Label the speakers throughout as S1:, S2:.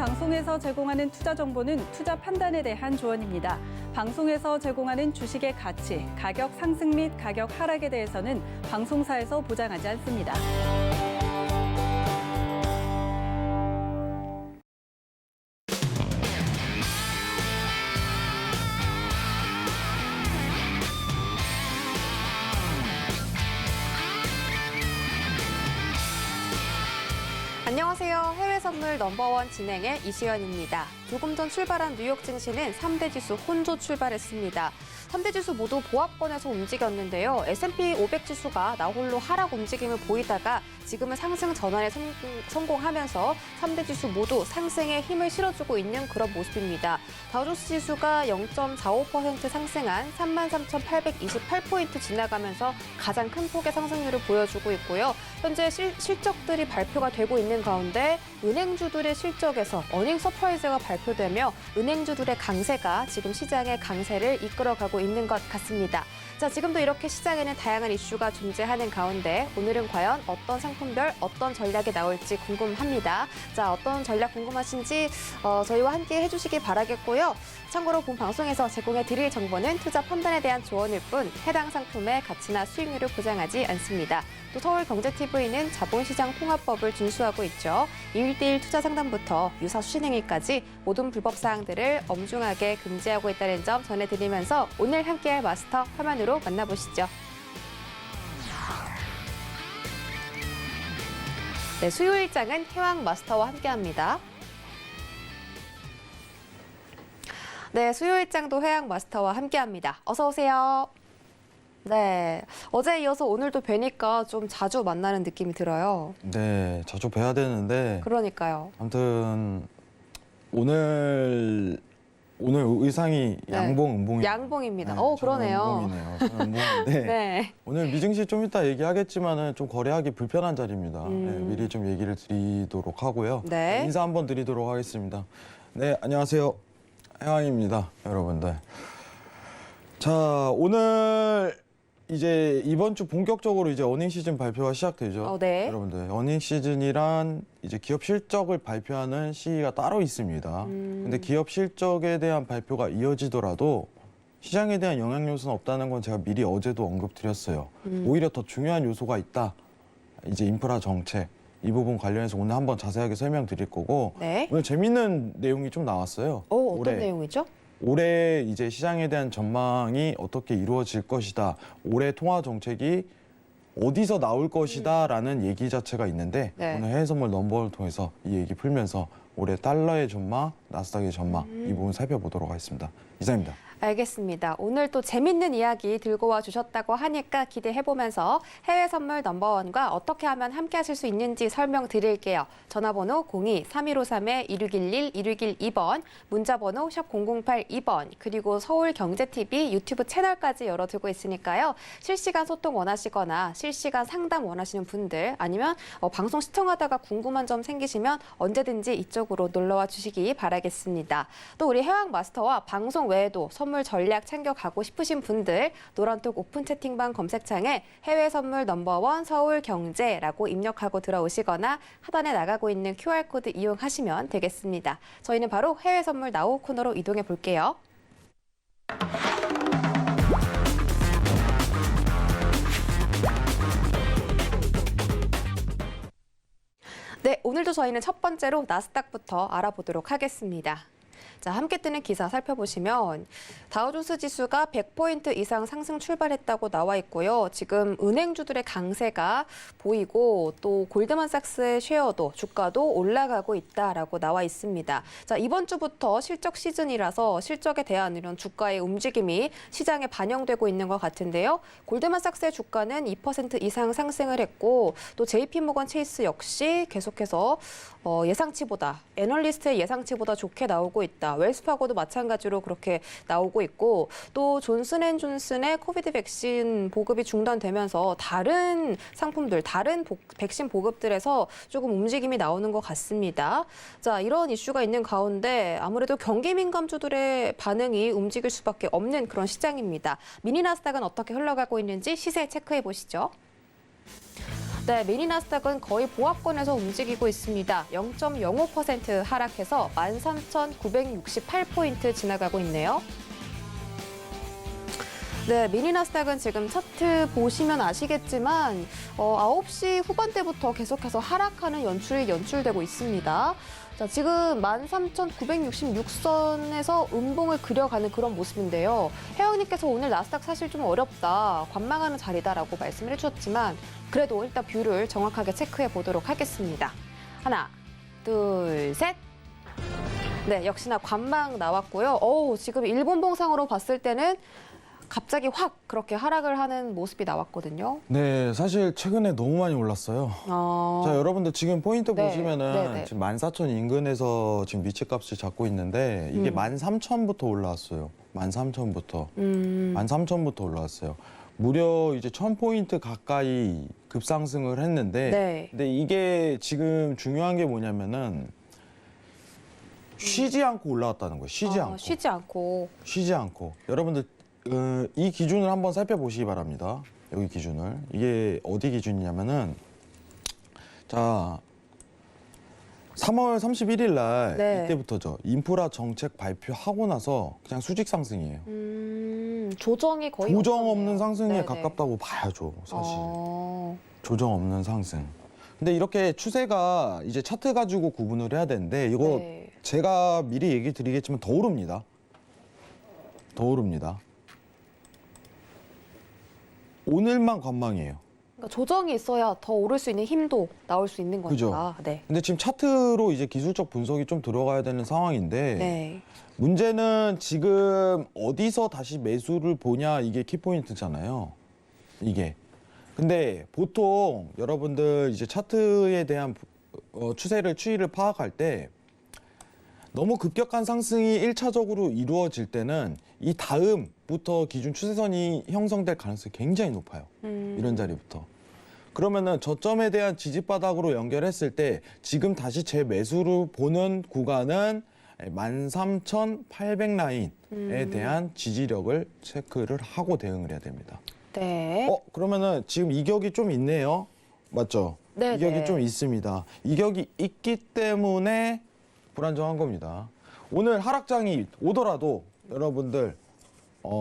S1: 방송에서 제공하는 투자 정보는 투자 판단에 대한 조언입니다. 방송에서 제공하는 주식의 가치, 가격 상승 및 가격 하락에 대해서는 방송사에서 보장하지 않습니다.
S2: 안녕하세요. 해외 선물 넘버원 진행의 이시연입니다. 조금 전 출발한 뉴욕 증시는 3대 지수 혼조 출발했습니다. 3대 지수 모두 보합권에서 움직였는데요. S&P 500 지수가 나홀로 하락 움직임을 보이다가 지금은 상승 전환에 성공하면서 3대 지수 모두 상승에 힘을 실어주고 있는 그런 모습입니다. 다우존스 지수가 0.45% 상승한 33,828포인트 지나가면서 가장 큰 폭의 상승률을 보여주고 있고요. 현재 실적들이 발표가 되고 있는 가운데 은행주들의 실적에서 어닝 서프라이즈가 발표되며 은행주들의 강세가 지금 시장의 강세를 이끌어가고 있는 것 같습니다. 자, 지금도 이렇게 시장에는 다양한 이슈가 존재하는 가운데 오늘은 과연 어떤 상품별, 어떤 전략이 나올지 궁금합니다. 자, 어떤 전략 궁금하신지 저희와 함께 해주시기 바라겠고요. 참고로 본 방송에서 제공해드릴 정보는 투자 판단에 대한 조언일 뿐 해당 상품의 가치나 수익률을 보장하지 않습니다. 또 서울경제TV는 자본시장 통합법을 준수하고 있죠. 1대1 투자 상담부터 유사 수신행위까지 모든 불법 사항들을 엄중하게 금지하고 있다는 점 전해드리면서 오늘 함께할 마스터 화면으로 만나보시죠. 네, 수요일장은 해왕 마스터와 함께합니다. 네, 수요일장도 해양 마스터와 함께합니다. 어서 오세요. 네, 어제에 이어서 오늘도 뵈니까 좀 자주 만나는 느낌이 들어요.
S3: 네, 자주 뵈야 되는데.
S2: 그러니까요.
S3: 아무튼 오늘 의상이
S2: 네.
S3: 양봉,
S2: 양봉입니다.
S3: 네,
S2: 그러네요.
S3: 음봉이네요. 저는 음봉인데
S2: 네.
S3: 오늘 미증시 좀 이따 얘기하겠지만은 좀 거래하기 불편한 자리입니다. 네, 미리 좀 얘기를 드리도록 하고요.
S2: 네.
S3: 인사 한번 드리도록 하겠습니다. 네, 안녕하세요. 해왕입니다, 여러분들. 자, 오늘 이제 이번 주 본격적으로 이제 어닝 시즌 발표가 시작되죠.
S2: 네.
S3: 여러분들, 어닝 시즌이란 이제 기업 실적을 발표하는 시기가 따로 있습니다. 근데 기업 실적에 대한 발표가 이어지더라도 시장에 대한 영향 요소는 없다는 건 제가 미리 어제도 언급드렸어요. 오히려 더 중요한 요소가 있다. 이제 인프라 정책. 이 부분 관련해서 오늘 한번 자세하게 설명드릴 거고.
S2: 네.
S3: 오늘 재밌는 내용이 좀 나왔어요.
S2: 어떤 내용이죠?
S3: 올해 이제 시장에 대한 전망이 어떻게 이루어질 것이다. 올해 통화 정책이 어디서 나올 것이다라는 얘기 자체가 있는데
S2: 네.
S3: 오늘 해외 선물 넘버를 통해서 이 얘기 풀면서 올해 달러의 전망, 나스닥의 전망 이 부분 살펴보도록 하겠습니다. 이상입니다.
S2: 알겠습니다. 오늘 또 재밌는 이야기 들고 와 주셨다고 하니까 기대해보면서 해외 선물 넘버원과 어떻게 하면 함께 하실 수 있는지 설명드릴게요. 전화번호 02-3153-1611, 1612번, 문자번호 샵 0082번, 그리고 서울경제TV 유튜브 채널까지 열어두고 있으니까요. 실시간 소통 원하시거나 실시간 상담 원하시는 분들 아니면 방송 시청하다가 궁금한 점 생기시면 언제든지 이쪽으로 놀러와 주시기 바라겠습니다. 또 우리 해왕 마스터와 방송 외에도 선물 전략 챙겨가고 싶으신 분들 노란톡 오픈 채팅방 검색창에 해외 선물 넘버원 서울경제라고 입력하고 들어오시거나 하단에 나가고 있는 QR코드 이용하시면 되겠습니다. 저희는 바로 해외 선물 나우 코너로 이동해 볼게요. 네, 오늘도 저희는 첫 번째로 나스닥부터 알아보도록 하겠습니다. 자, 함께 뜨는 기사 살펴보시면 다우존스 지수가 100포인트 이상 상승 출발했다고 나와 있고요. 지금 은행주들의 강세가 보이고 또 골드만삭스의 쉐어도 주가도 올라가고 있다라고 나와 있습니다. 자, 이번 주부터 실적 시즌이라서 실적에 대한 이런 주가의 움직임이 시장에 반영되고 있는 것 같은데요. 골드만삭스의 주가는 2% 이상 상승을 했고 또 JP모건 체이스 역시 계속해서 예상치보다 애널리스트의 예상치보다 좋게 나오고 있다. 웰스파고도 마찬가지로 그렇게 나오고 있고 또 존슨앤존슨의 코비드 백신 보급이 중단되면서 다른 상품들, 다른 백신 보급들에서 조금 움직임이 나오는 것 같습니다. 자, 이런 이슈가 있는 가운데 아무래도 경기 민감주들의 반응이 움직일 수밖에 없는 그런 시장입니다. 미니 나스닥은 어떻게 흘러가고 있는지 시세 체크해 보시죠. 네, 미니 나스닥은 거의 보합권에서 움직이고 있습니다. 0.05% 하락해서 13,968포인트 지나가고 있네요. 네, 미니 나스닥은 지금 차트 보시면 아시겠지만 9시 후반대부터 계속해서 하락하는 연출이 연출되고 있습니다. 자, 지금 13,966선에서 음봉을 그려가는 그런 모습인데요. 혜영님께서 오늘 나스닥 사실 좀 어렵다, 관망하는 자리다라고 말씀을 해주셨지만 그래도 일단 뷰를 정확하게 체크해 보도록 하겠습니다. 하나, 둘, 셋. 네, 역시나 관망 나왔고요. 지금 일본 봉상으로 봤을 때는 갑자기 확 그렇게 하락을 하는 모습이 나왔거든요.
S3: 네, 사실 최근에 너무 많이 올랐어요. 자, 여러분들 지금 포인트
S2: 네,
S3: 보시면은
S2: 네.
S3: 지금 14,000 인근에서 지금 위치값을 잡고 있는데 이게 13,000부터 올라왔어요. 13,000부터. 13,000부터 올라왔어요. 무려 이제 1,000포인트 가까이 급상승을 했는데
S2: 네.
S3: 근데 이게 지금 중요한 게 뭐냐면은 쉬지 않고 올라왔다는 거예요. 쉬지 않고.
S2: 쉬지 않고.
S3: 쉬지 않고. 여러분들 이 기준을 한번 살펴보시기 바랍니다. 여기 기준을. 이게 어디 기준이냐면은 자 3월 31일 날
S2: 네.
S3: 이때부터죠. 인프라 정책 발표하고 나서 그냥 수직 상승이에요.
S2: 조정이 거의
S3: 조정
S2: 없었네요.
S3: 없는 상승에
S2: 네네.
S3: 가깝다고 봐야죠, 사실.
S2: 어,
S3: 조정 없는 상승. 근데 이렇게 추세가 이제 차트 가지고 구분을 해야 되는데 이거
S2: 네.
S3: 제가 미리 얘기 드리겠지만 더 오릅니다. 더 오릅니다. 오늘만 관망이에요.
S2: 그러니까 조정이 있어야 더 오를 수 있는 힘도 나올 수 있는 거니까. 네.
S3: 근데 지금 차트로 이제 기술적 분석이 좀 들어가야 되는 상황인데
S2: 네.
S3: 문제는 지금 어디서 다시 매수를 보냐 이게 키포인트잖아요. 이게. 근데 보통 여러분들 이제 차트에 대한 추이를 파악할 때 너무 급격한 상승이 1차적으로 이루어질 때는 이 다음부터 기준 추세선이 형성될 가능성이 굉장히 높아요. 이런 자리부터. 그러면은 저점에 대한 지지바닥으로 연결했을 때 지금 다시 제 매수를 보는 구간은 13,800 라인에 대한 지지력을 체크를 하고 대응을 해야 됩니다.
S2: 네.
S3: 그러면은 지금 이격이 좀 있네요. 맞죠?
S2: 네,
S3: 이격이
S2: 네.
S3: 좀 있습니다. 이격이 있기 때문에 불안정한 겁니다. 오늘 하락장이 오더라도 여러분들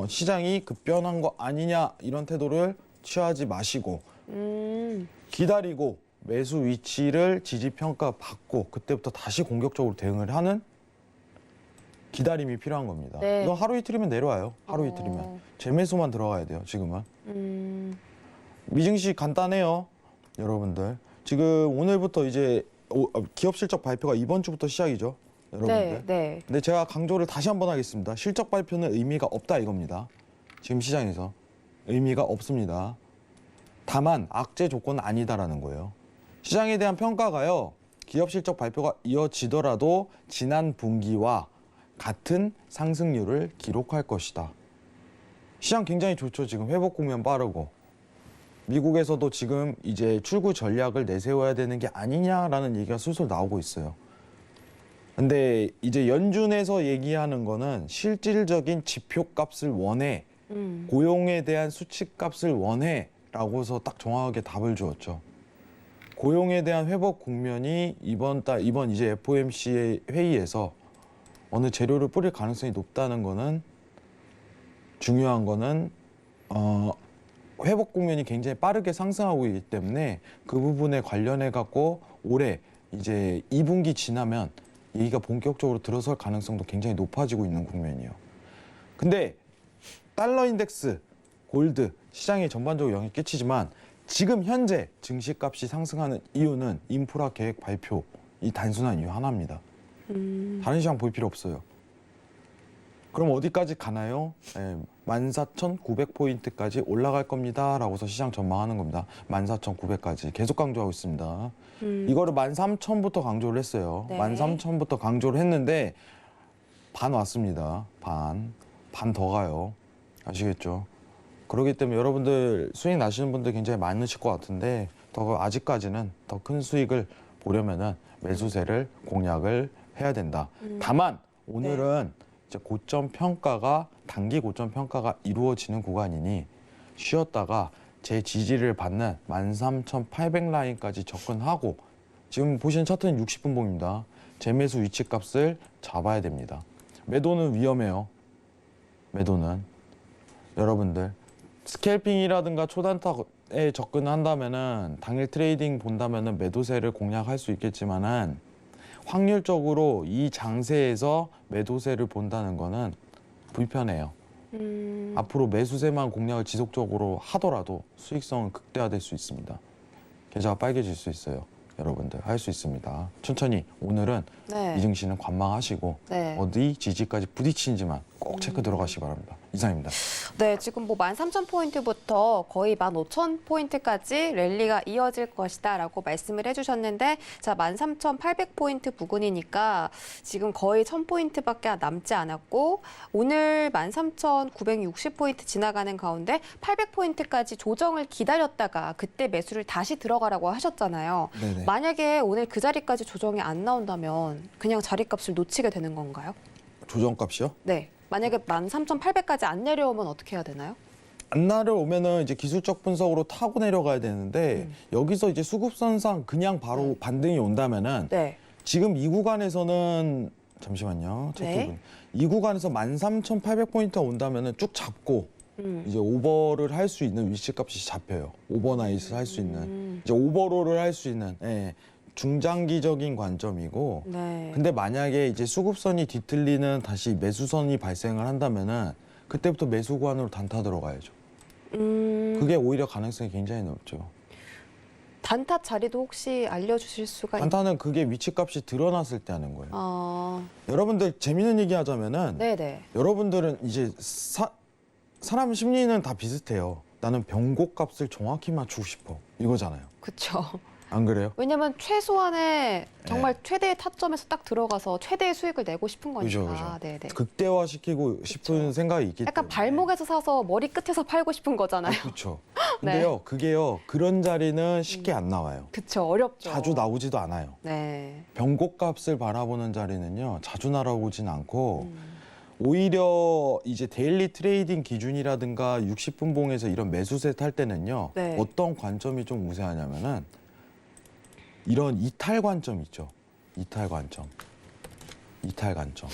S3: 시장이 급변한 거 아니냐 이런 태도를 취하지 마시고 기다리고 매수 위치를 지지평가 받고 그때부터 다시 공격적으로 대응을 하는 기다림이 필요한 겁니다.
S2: 네.
S3: 이건 하루 이틀이면 내려와요. 하루 이틀이면. 재매수만 들어가야 돼요. 지금은. 미증시 간단해요. 여러분들. 지금 오늘부터 이제 기업 실적 발표가 이번 주부터 시작이죠. 여러분들.
S2: 네. 네.
S3: 근데 제가 강조를 다시 한번 하겠습니다. 실적 발표는 의미가 없다 이겁니다. 지금 시장에서. 의미가 없습니다. 다만 악재 조건은 아니다라는 거예요. 시장에 대한 평가가요. 기업 실적 발표가 이어지더라도 지난 분기와 같은 상승률을 기록할 것이다. 시장 굉장히 좋죠. 지금 회복 국면 빠르고. 미국에서도 지금 이제 출구 전략을 내세워야 되는 게 아니냐라는 얘기가 슬슬 나오고 있어요. 근데 이제 연준에서 얘기하는 거는 실질적인 지표값을 원해, 고용에 대한 수치값을 원해 라고서 딱 정확하게 답을 주었죠. 고용에 대한 회복 국면이 이번 이제 FOMC 회의에서 어느 재료를 뿌릴 가능성이 높다는 거는 중요한 거는 회복 국면이 굉장히 빠르게 상승하고 있기 때문에 그 부분에 관련해 갖고 올해 이제 2분기 지나면 얘기가 본격적으로 들어설 가능성도 굉장히 높아지고 있는 국면이에요. 근데 달러 인덱스, 골드, 시장에 전반적으로 영향을 끼치지만 지금 현재 증시값이 상승하는 이유는 인프라 계획 발표 이 단순한 이유 하나입니다. 다른 시장 볼 필요 없어요. 그럼 어디까지 가나요? 14,900포인트까지 올라갈 겁니다. 라고서 시장 전망하는 겁니다. 14,900까지 계속 강조하고 있습니다. 이거를 13,000부터 강조를 했어요.
S2: 네.
S3: 13,000부터 강조를 했는데 반 왔습니다. 반 더 가요. 아시겠죠? 그렇기 때문에 여러분들 수익 나시는 분들 굉장히 많으실 것 같은데 아직까지는 더 큰 수익을 보려면은 매수세를 공략을 해야 된다. 다만 오늘은 이제 고점 평가가 단기 고점 평가가 이루어지는 구간이니 쉬었다가 제 지지를 받는 13,800 라인까지 접근하고 지금 보시는 차트는 60분봉입니다. 재매수 위치값을 잡아야 됩니다. 매도는 위험해요. 매도는 여러분들 스캘핑이라든가 초단타에 접근한다면은 당일 트레이딩 본다면은 매도세를 공략할 수 있겠지만은 확률적으로 이 장세에서 매도세를 본다는 거는 불편해요. 앞으로 매수세만 공략을 지속적으로 하더라도 수익성은 극대화될 수 있습니다. 계좌가 빨개질 수 있어요. 여러분들 할 수 있습니다. 천천히 오늘은
S2: 네.
S3: 이 증시는 관망하시고
S2: 네.
S3: 어디 지지까지 부딪히는지만 꼭 체크 들어가시기 바랍니다. 이상입니다.
S2: 네, 지금 뭐 13,000포인트부터 거의 15,000포인트까지 랠리가 이어질 것이다라고 말씀을 해주셨는데, 자, 13,800포인트 부근이니까 지금 거의 1,000포인트밖에 남지 않았고, 오늘 13,960포인트 지나가는 가운데 800포인트까지 조정을 기다렸다가 그때 매수를 다시 들어가라고 하셨잖아요.
S3: 네네.
S2: 만약에 오늘 그 자리까지 조정이 안 나온다면 그냥 자리값을 놓치게 되는 건가요?
S3: 조정값이요?
S2: 네. 만약에 13,800까지 안 내려오면 어떻게 해야 되나요?
S3: 안 내려오면은 이제 기술적 분석으로 타고 내려가야 되는데 여기서 이제 수급선상 그냥 바로 반등이 온다면은
S2: 네.
S3: 지금 이 구간에서는 잠시만요.
S2: 네.
S3: 이 구간에서 13,800포인트가 온다면은 쭉 잡고 이제 오버를 할 수 있는 위치값이 잡혀요. 오버나잇을 할 수 있는 이제 오버롤을 할 수 있는 중장기적인 관점이고.
S2: 네.
S3: 근데 만약에 이제 수급선이 뒤틀리는 다시 매수선이 발생을 한다면은 그때부터 매수 구간으로 단타 들어가야죠. 그게 오히려 가능성이 굉장히 높죠.
S2: 단타 자리도 혹시 알려주실 수가
S3: 단타는 그게 위치값이 드러났을 때 하는 거예요.
S2: 아,
S3: 여러분들 재밌는 얘기 하자면은
S2: 네네.
S3: 여러분들은 이제 사람 심리는 다 비슷해요. 나는 병고값을 정확히 맞추고 싶어. 이거잖아요.
S2: 그렇죠.
S3: 안 그래요?
S2: 왜냐면 최소한의 정말 최대의 타점에서 딱 들어가서 최대의 수익을 내고 싶은 거니까.
S3: 그죠, 그죠.
S2: 네네.
S3: 극대화시키고 싶은 생각이 있기
S2: 약간
S3: 때문에.
S2: 발목에서 사서 머리 끝에서 팔고 싶은 거잖아요.
S3: 그렇죠.
S2: 네.
S3: 근데요, 그게요, 그런 자리는 쉽게 안 나와요.
S2: 그쵸, 어렵죠.
S3: 자주 나오지도 않아요.
S2: 네.
S3: 병고값을 바라보는 자리는요, 자주 날아오진 않고 오히려 이제 데일리 트레이딩 기준이라든가 60분봉에서 이런 매수세 탈 때는요,
S2: 네.
S3: 어떤 관점이 좀 우세하냐면은 이런 이탈 관점 있죠. 이탈 관점. 이탈 관점.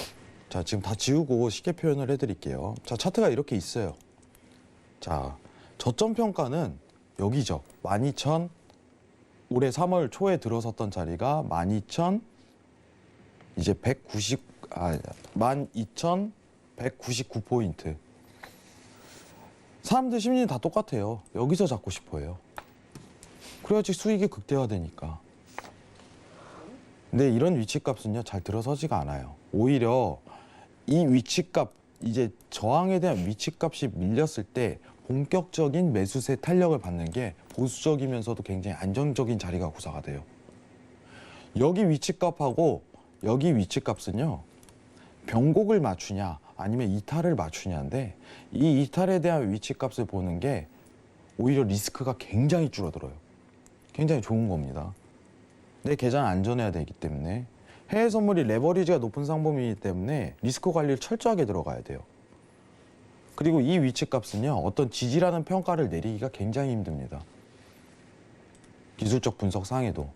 S3: 자, 지금 다 지우고 쉽게 표현을 해드릴게요. 자, 차트가 이렇게 있어요. 자, 저점 평가는 여기죠. 12,000, 올해 3월 초에 들어섰던 자리가 12,000, 이제 12,199포인트. 사람들 심리는 다 똑같아요. 여기서 잡고 싶어 해요. 그래야지 수익이 극대화되니까. 근데 이런 위치값은요, 잘 들어서지가 않아요. 오히려 이 위치값, 이제 저항에 대한 위치값이 밀렸을 때 본격적인 매수세 탄력을 받는 게 보수적이면서도 굉장히 안정적인 자리가 구사가 돼요. 여기 위치값하고 여기 위치값은요, 변곡을 맞추냐 아니면 이탈을 맞추냐인데, 이 이탈에 대한 위치값을 보는 게 오히려 리스크가 굉장히 줄어들어요. 굉장히 좋은 겁니다. 내 계좌는 안전해야 되기 때문에, 해외 선물이 레버리지가 높은 상품이기 때문에 리스크 관리를 철저하게 들어가야 돼요. 그리고 이 위치값은요, 어떤 지지라는 평가를 내리기가 굉장히 힘듭니다. 기술적 분석상에도.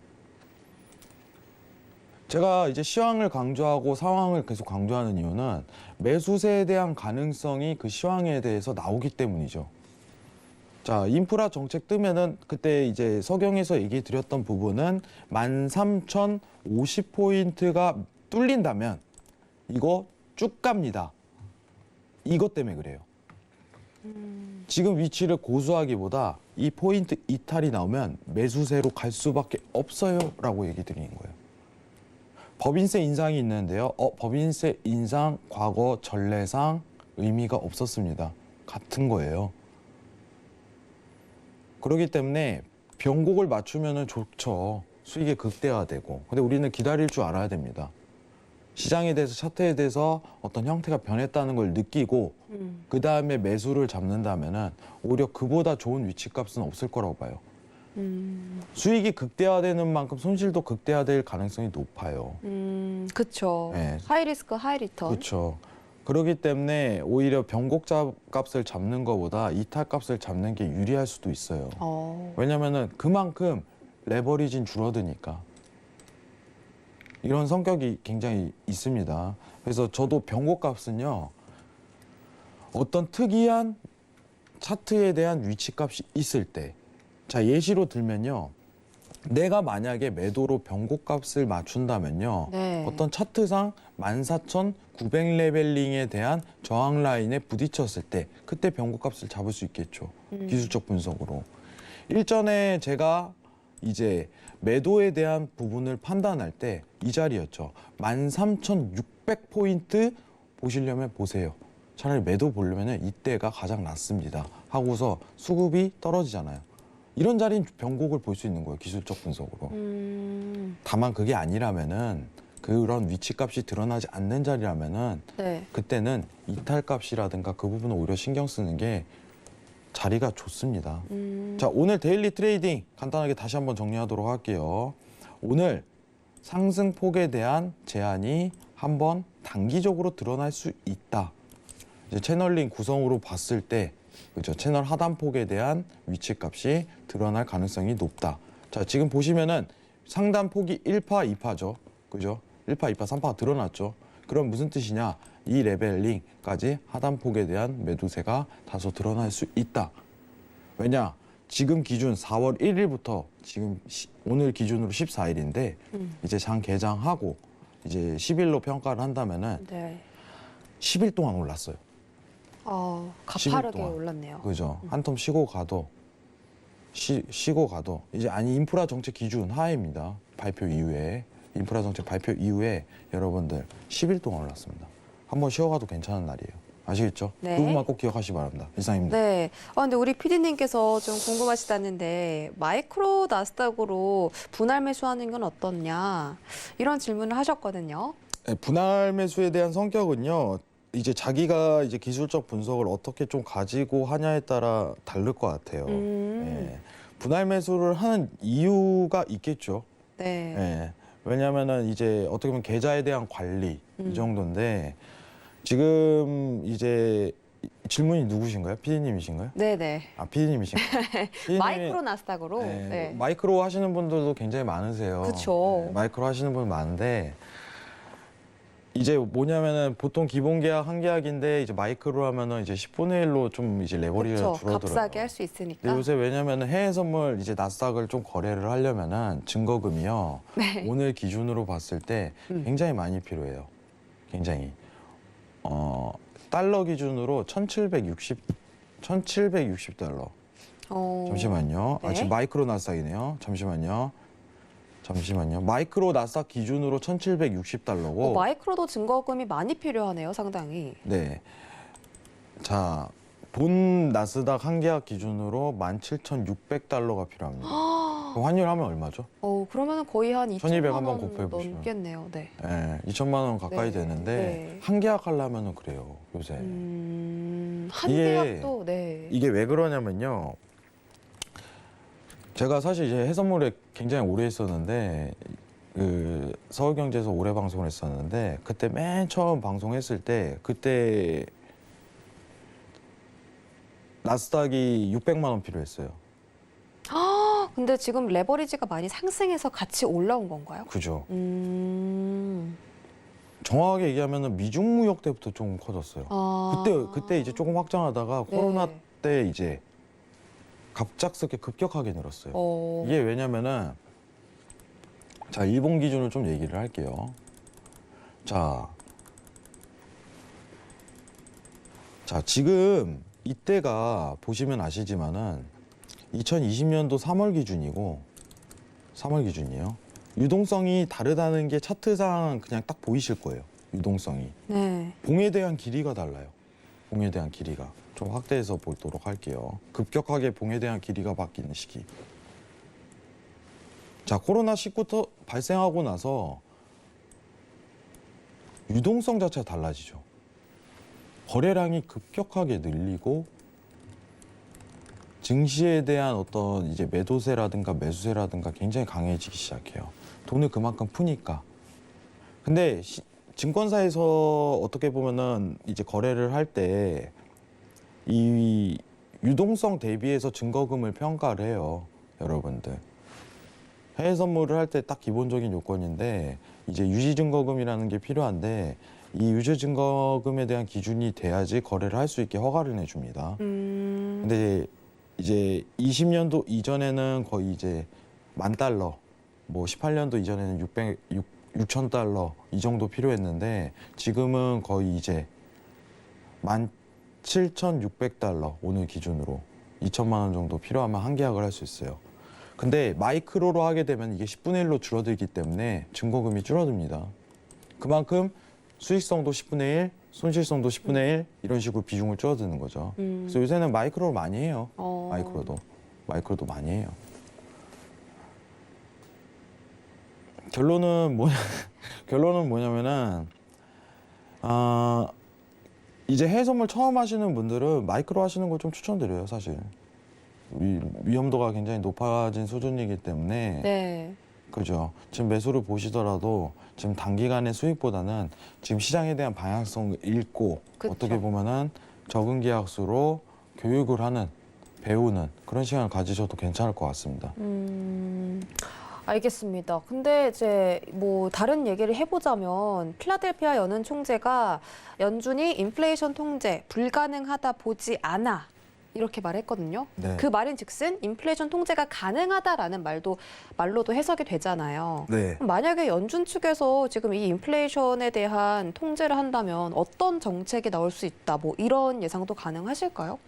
S3: 제가 이제 시황을 강조하고 상황을 계속 강조하는 이유는 매수세에 대한 가능성이 그 시황에 대해서 나오기 때문이죠. 자, 인프라 정책 뜨면은 그때 이제 서경에서 얘기 드렸던 부분은 13,050포인트가 뚫린다면 이거 쭉 갑니다. 이것 때문에 그래요. 지금 위치를 고수하기보다 이 포인트 이탈이 나오면 매수세로 갈 수밖에 없어요 라고 얘기 드리는 거예요. 법인세 인상이 있는데요. 법인세 인상 과거 전례상 의미가 없었습니다. 같은 거예요. 그렇기 때문에 변곡을 맞추면 좋죠. 수익이 극대화되고. 근데 우리는 기다릴 줄 알아야 됩니다. 시장에 대해서, 차트에 대해서 어떤 형태가 변했다는 걸 느끼고 그 다음에 매수를 잡는다면은 오히려 그보다 좋은 위치값은 없을 거라고 봐요. 수익이 극대화되는 만큼 손실도 극대화될 가능성이 높아요.
S2: 그쵸.
S3: 네.
S2: 하이 리스크, 하이 리턴.
S3: 그렇죠. 그렇기 때문에 오히려 변곡자 값을 잡는 것보다 이탈 값을 잡는 게 유리할 수도 있어요. 왜냐면은 그만큼 레버리지는 줄어드니까. 이런 성격이 굉장히 있습니다. 그래서 저도 변곡 값은요, 어떤 특이한 차트에 대한 위치 값이 있을 때, 자, 예시로 들면요. 내가 만약에 매도로 변곡 값을 맞춘다면요.
S2: 네.
S3: 어떤 차트상 14,900레벨링에 대한 저항 라인에 부딪혔을 때 그때 변곡 값을 잡을 수 있겠죠. 기술적 분석으로. 일전에 제가 이제 매도에 대한 부분을 판단할 때 이 자리였죠. 13,600포인트 보시려면 보세요. 차라리 매도 보려면 이때가 가장 낫습니다. 하고서 수급이 떨어지잖아요. 이런 자리는 변곡을 볼 수 있는 거예요. 기술적 분석으로. 다만 그게 아니라면은 그런 위치값이 드러나지 않는 자리라면은
S2: 네.
S3: 그때는 이탈값이라든가 그 부분을 오히려 신경 쓰는 게 자리가 좋습니다. 자, 오늘 데일리 트레이딩 간단하게 다시 한번 정리하도록 할게요. 오늘 상승폭에 대한 제한이 한번 단기적으로 드러날 수 있다. 이제 채널링 구성으로 봤을 때 그죠? 채널 하단폭에 대한 위치값이 드러날 가능성이 높다. 자, 지금 보시면은 상단폭이 1파, 2파죠. 그죠? 1파, 2파, 3파가 드러났죠. 그럼 무슨 뜻이냐? 이 레벨링까지 하단폭에 대한 매도세가 다소 드러날 수 있다. 왜냐? 지금 기준 4월 1일부터 지금 오늘 기준으로 14일인데 이제 장 개장하고 이제 10일로 평가를 한다면은
S2: 네.
S3: 10일 동안 올랐어요.
S2: 가파르게
S3: 동안.
S2: 올랐네요.
S3: 그죠? 한 텀 쉬고 가도 쉬고 가도 이제 아니 인프라 정책 기준 하에입니다. 발표 이후에 인프라 정책 발표 이후에 여러분들 10일 동안 올랐습니다. 한번 쉬어가도 괜찮은 날이에요. 아시겠죠?
S2: 네.
S3: 그 부분만 꼭 기억하시기 바랍니다. 이상입니다.
S2: 네. 근데 우리 PD님께서 좀 궁금하시다는데 마이크로 나스닥으로 분할 매수하는 건 어떻냐 이런 질문을 하셨거든요.
S3: 네, 분할 매수에 대한 성격은요. 이제 자기가 이제 기술적 분석을 어떻게 좀 가지고 하냐에 따라 다를 것 같아요. 예. 분할 매수를 하는 이유가 있겠죠.
S2: 네.
S3: 예. 왜냐하면은 이제 어떻게 보면 계좌에 대한 관리 이 정도인데 지금 이제 질문이 누구신가요? PD님이신가요?
S2: 네네.
S3: 아, PD님이신가요?
S2: 마이크로 나스닥으로.
S3: 네,
S2: 네.
S3: 마이크로 하시는 분들도 굉장히 많으세요.
S2: 그쵸.
S3: 네, 마이크로 하시는 분 많은데 이제 뭐냐면은 보통 기본 계약 한 계약인데 이제 마이크로 하면은 이제 10분의 1로 좀 이제 레버리지가
S2: 그쵸.
S3: 줄어들어요.
S2: 값싸게 할 수
S3: 근데
S2: 있으니까.
S3: 요새 왜냐면은 해외 선물 이제 나스닥을 좀 거래를 하려면은 증거금이요.
S2: 네.
S3: 오늘 기준으로 봤을 때 굉장히 많이 필요해요. 굉장히. 달러 기준으로 1760달러. 잠시만요.
S2: 네.
S3: 아, 지금 마이크로 나스닥이네요. 잠시만요. 마이크로 나스닥 기준으로 1760달러고.
S2: 마이크로도 증거금이 많이 필요하네요, 상당히.
S3: 네. 자, 본 나스닥 한 계약 기준으로 17,600달러가 필요합니다. 그럼 환율하면 얼마죠?
S2: 그러면은 거의 한
S3: 1200
S2: 2천만
S3: 한번
S2: 원
S3: 곱해보시면.
S2: 넘겠네요. 네.
S3: 네, 2천만 원 가까이
S2: 네,
S3: 되는데
S2: 네.
S3: 한 계약 하려면은 그래요, 요새.
S2: 한
S3: 이게-
S2: 계약도 네.
S3: 이게 왜 그러냐면요. 제가 사실 이제 해산물에 굉장히 오래 했었는데 그 서울경제에서 오래 방송을 했었는데 그때 맨 처음 방송했을 때 그때 나스닥이 600만 원 필요했어요.
S2: 근데 지금 레버리지가 많이 상승해서 같이 올라온 건가요?
S3: 그죠?
S2: 음.
S3: 정확하게 얘기하면은 미중 무역 때부터 조금 커졌어요. 그때 이제 조금 확장하다가
S2: 네.
S3: 코로나 때 이제 갑작스럽게 급격하게 늘었어요. 이게 왜냐면은 자, 일본 기준을 좀 얘기를 할게요. 자, 지금 이때가 보시면 아시지만은 2020년도 3월 기준이고 3월 기준이에요. 유동성이 다르다는 게 차트상 그냥 딱 보이실 거예요. 유동성이.
S2: 네.
S3: 봉에 대한 길이가 달라요. 봉에 대한 길이가. 좀 확대해서 보도록 할게요. 급격하게 봉에 대한 길이가 바뀌는 시기. 자, 코로나19 발생하고 나서 유동성 자체가 달라지죠. 거래량이 급격하게 늘리고 증시에 대한 어떤 이제 매도세라든가 매수세라든가 굉장히 강해지기 시작해요. 돈을 그만큼 푸니까. 근데 증권사에서 어떻게 보면은 이제 거래를 할 때 이 유동성 대비해서 증거금을 평가를 해요, 여러분들. 해외 선물을 할 때 딱 기본적인 요건인데 이제 유지증거금이라는 게 필요한데 이 유지증거금에 대한 기준이 돼야지 거래를 할 수 있게 허가를 내줍니다. 근데 이제 20년도 이전에는 거의 이제 $10,000, 뭐 18년도 이전에는 6,000달러 이 정도 필요했는데 지금은 거의 이제 17,600달러 오늘 기준으로 2천만 원 정도 필요하면 한 계약을 할 수 있어요. 근데 마이크로로 하게 되면 이게 10분의 1로 줄어들기 때문에 증거금이 줄어듭니다. 그만큼 수익성도 10분의 1, 손실성도 10분의 1 이런 식으로 비중을 줄어드는 거죠. 그래서 요새는 마이크로를 많이 해요. 마이크로도 많이 해요. 결론은 뭐냐면은 이제 해외 선물 처음 하시는 분들은 마이크로 하시는 걸 좀 추천드려요, 사실. 위험도가 굉장히 높아진 수준이기 때문에.
S2: 네.
S3: 그죠. 지금 매수를 보시더라도 지금 단기간의 수익보다는 지금 시장에 대한 방향성을 읽고
S2: 그쵸.
S3: 어떻게 보면은 적은 계약수로 교육을 하는, 배우는 그런 시간을 가지셔도 괜찮을 것 같습니다.
S2: 알겠습니다. 근데 이제 뭐 다른 얘기를 해보자면 필라델피아 연은 총재가 연준이 인플레이션 통제 불가능하다 보지 않아 이렇게 말했거든요.
S3: 네.
S2: 그 말인즉슨 인플레이션 통제가 가능하다라는 말로도 해석이 되잖아요.
S3: 네.
S2: 만약에 연준 측에서 지금 이 인플레이션에 대한 통제를 한다면 어떤 정책이 나올 수 있다, 뭐 이런 예상도 가능하실까요?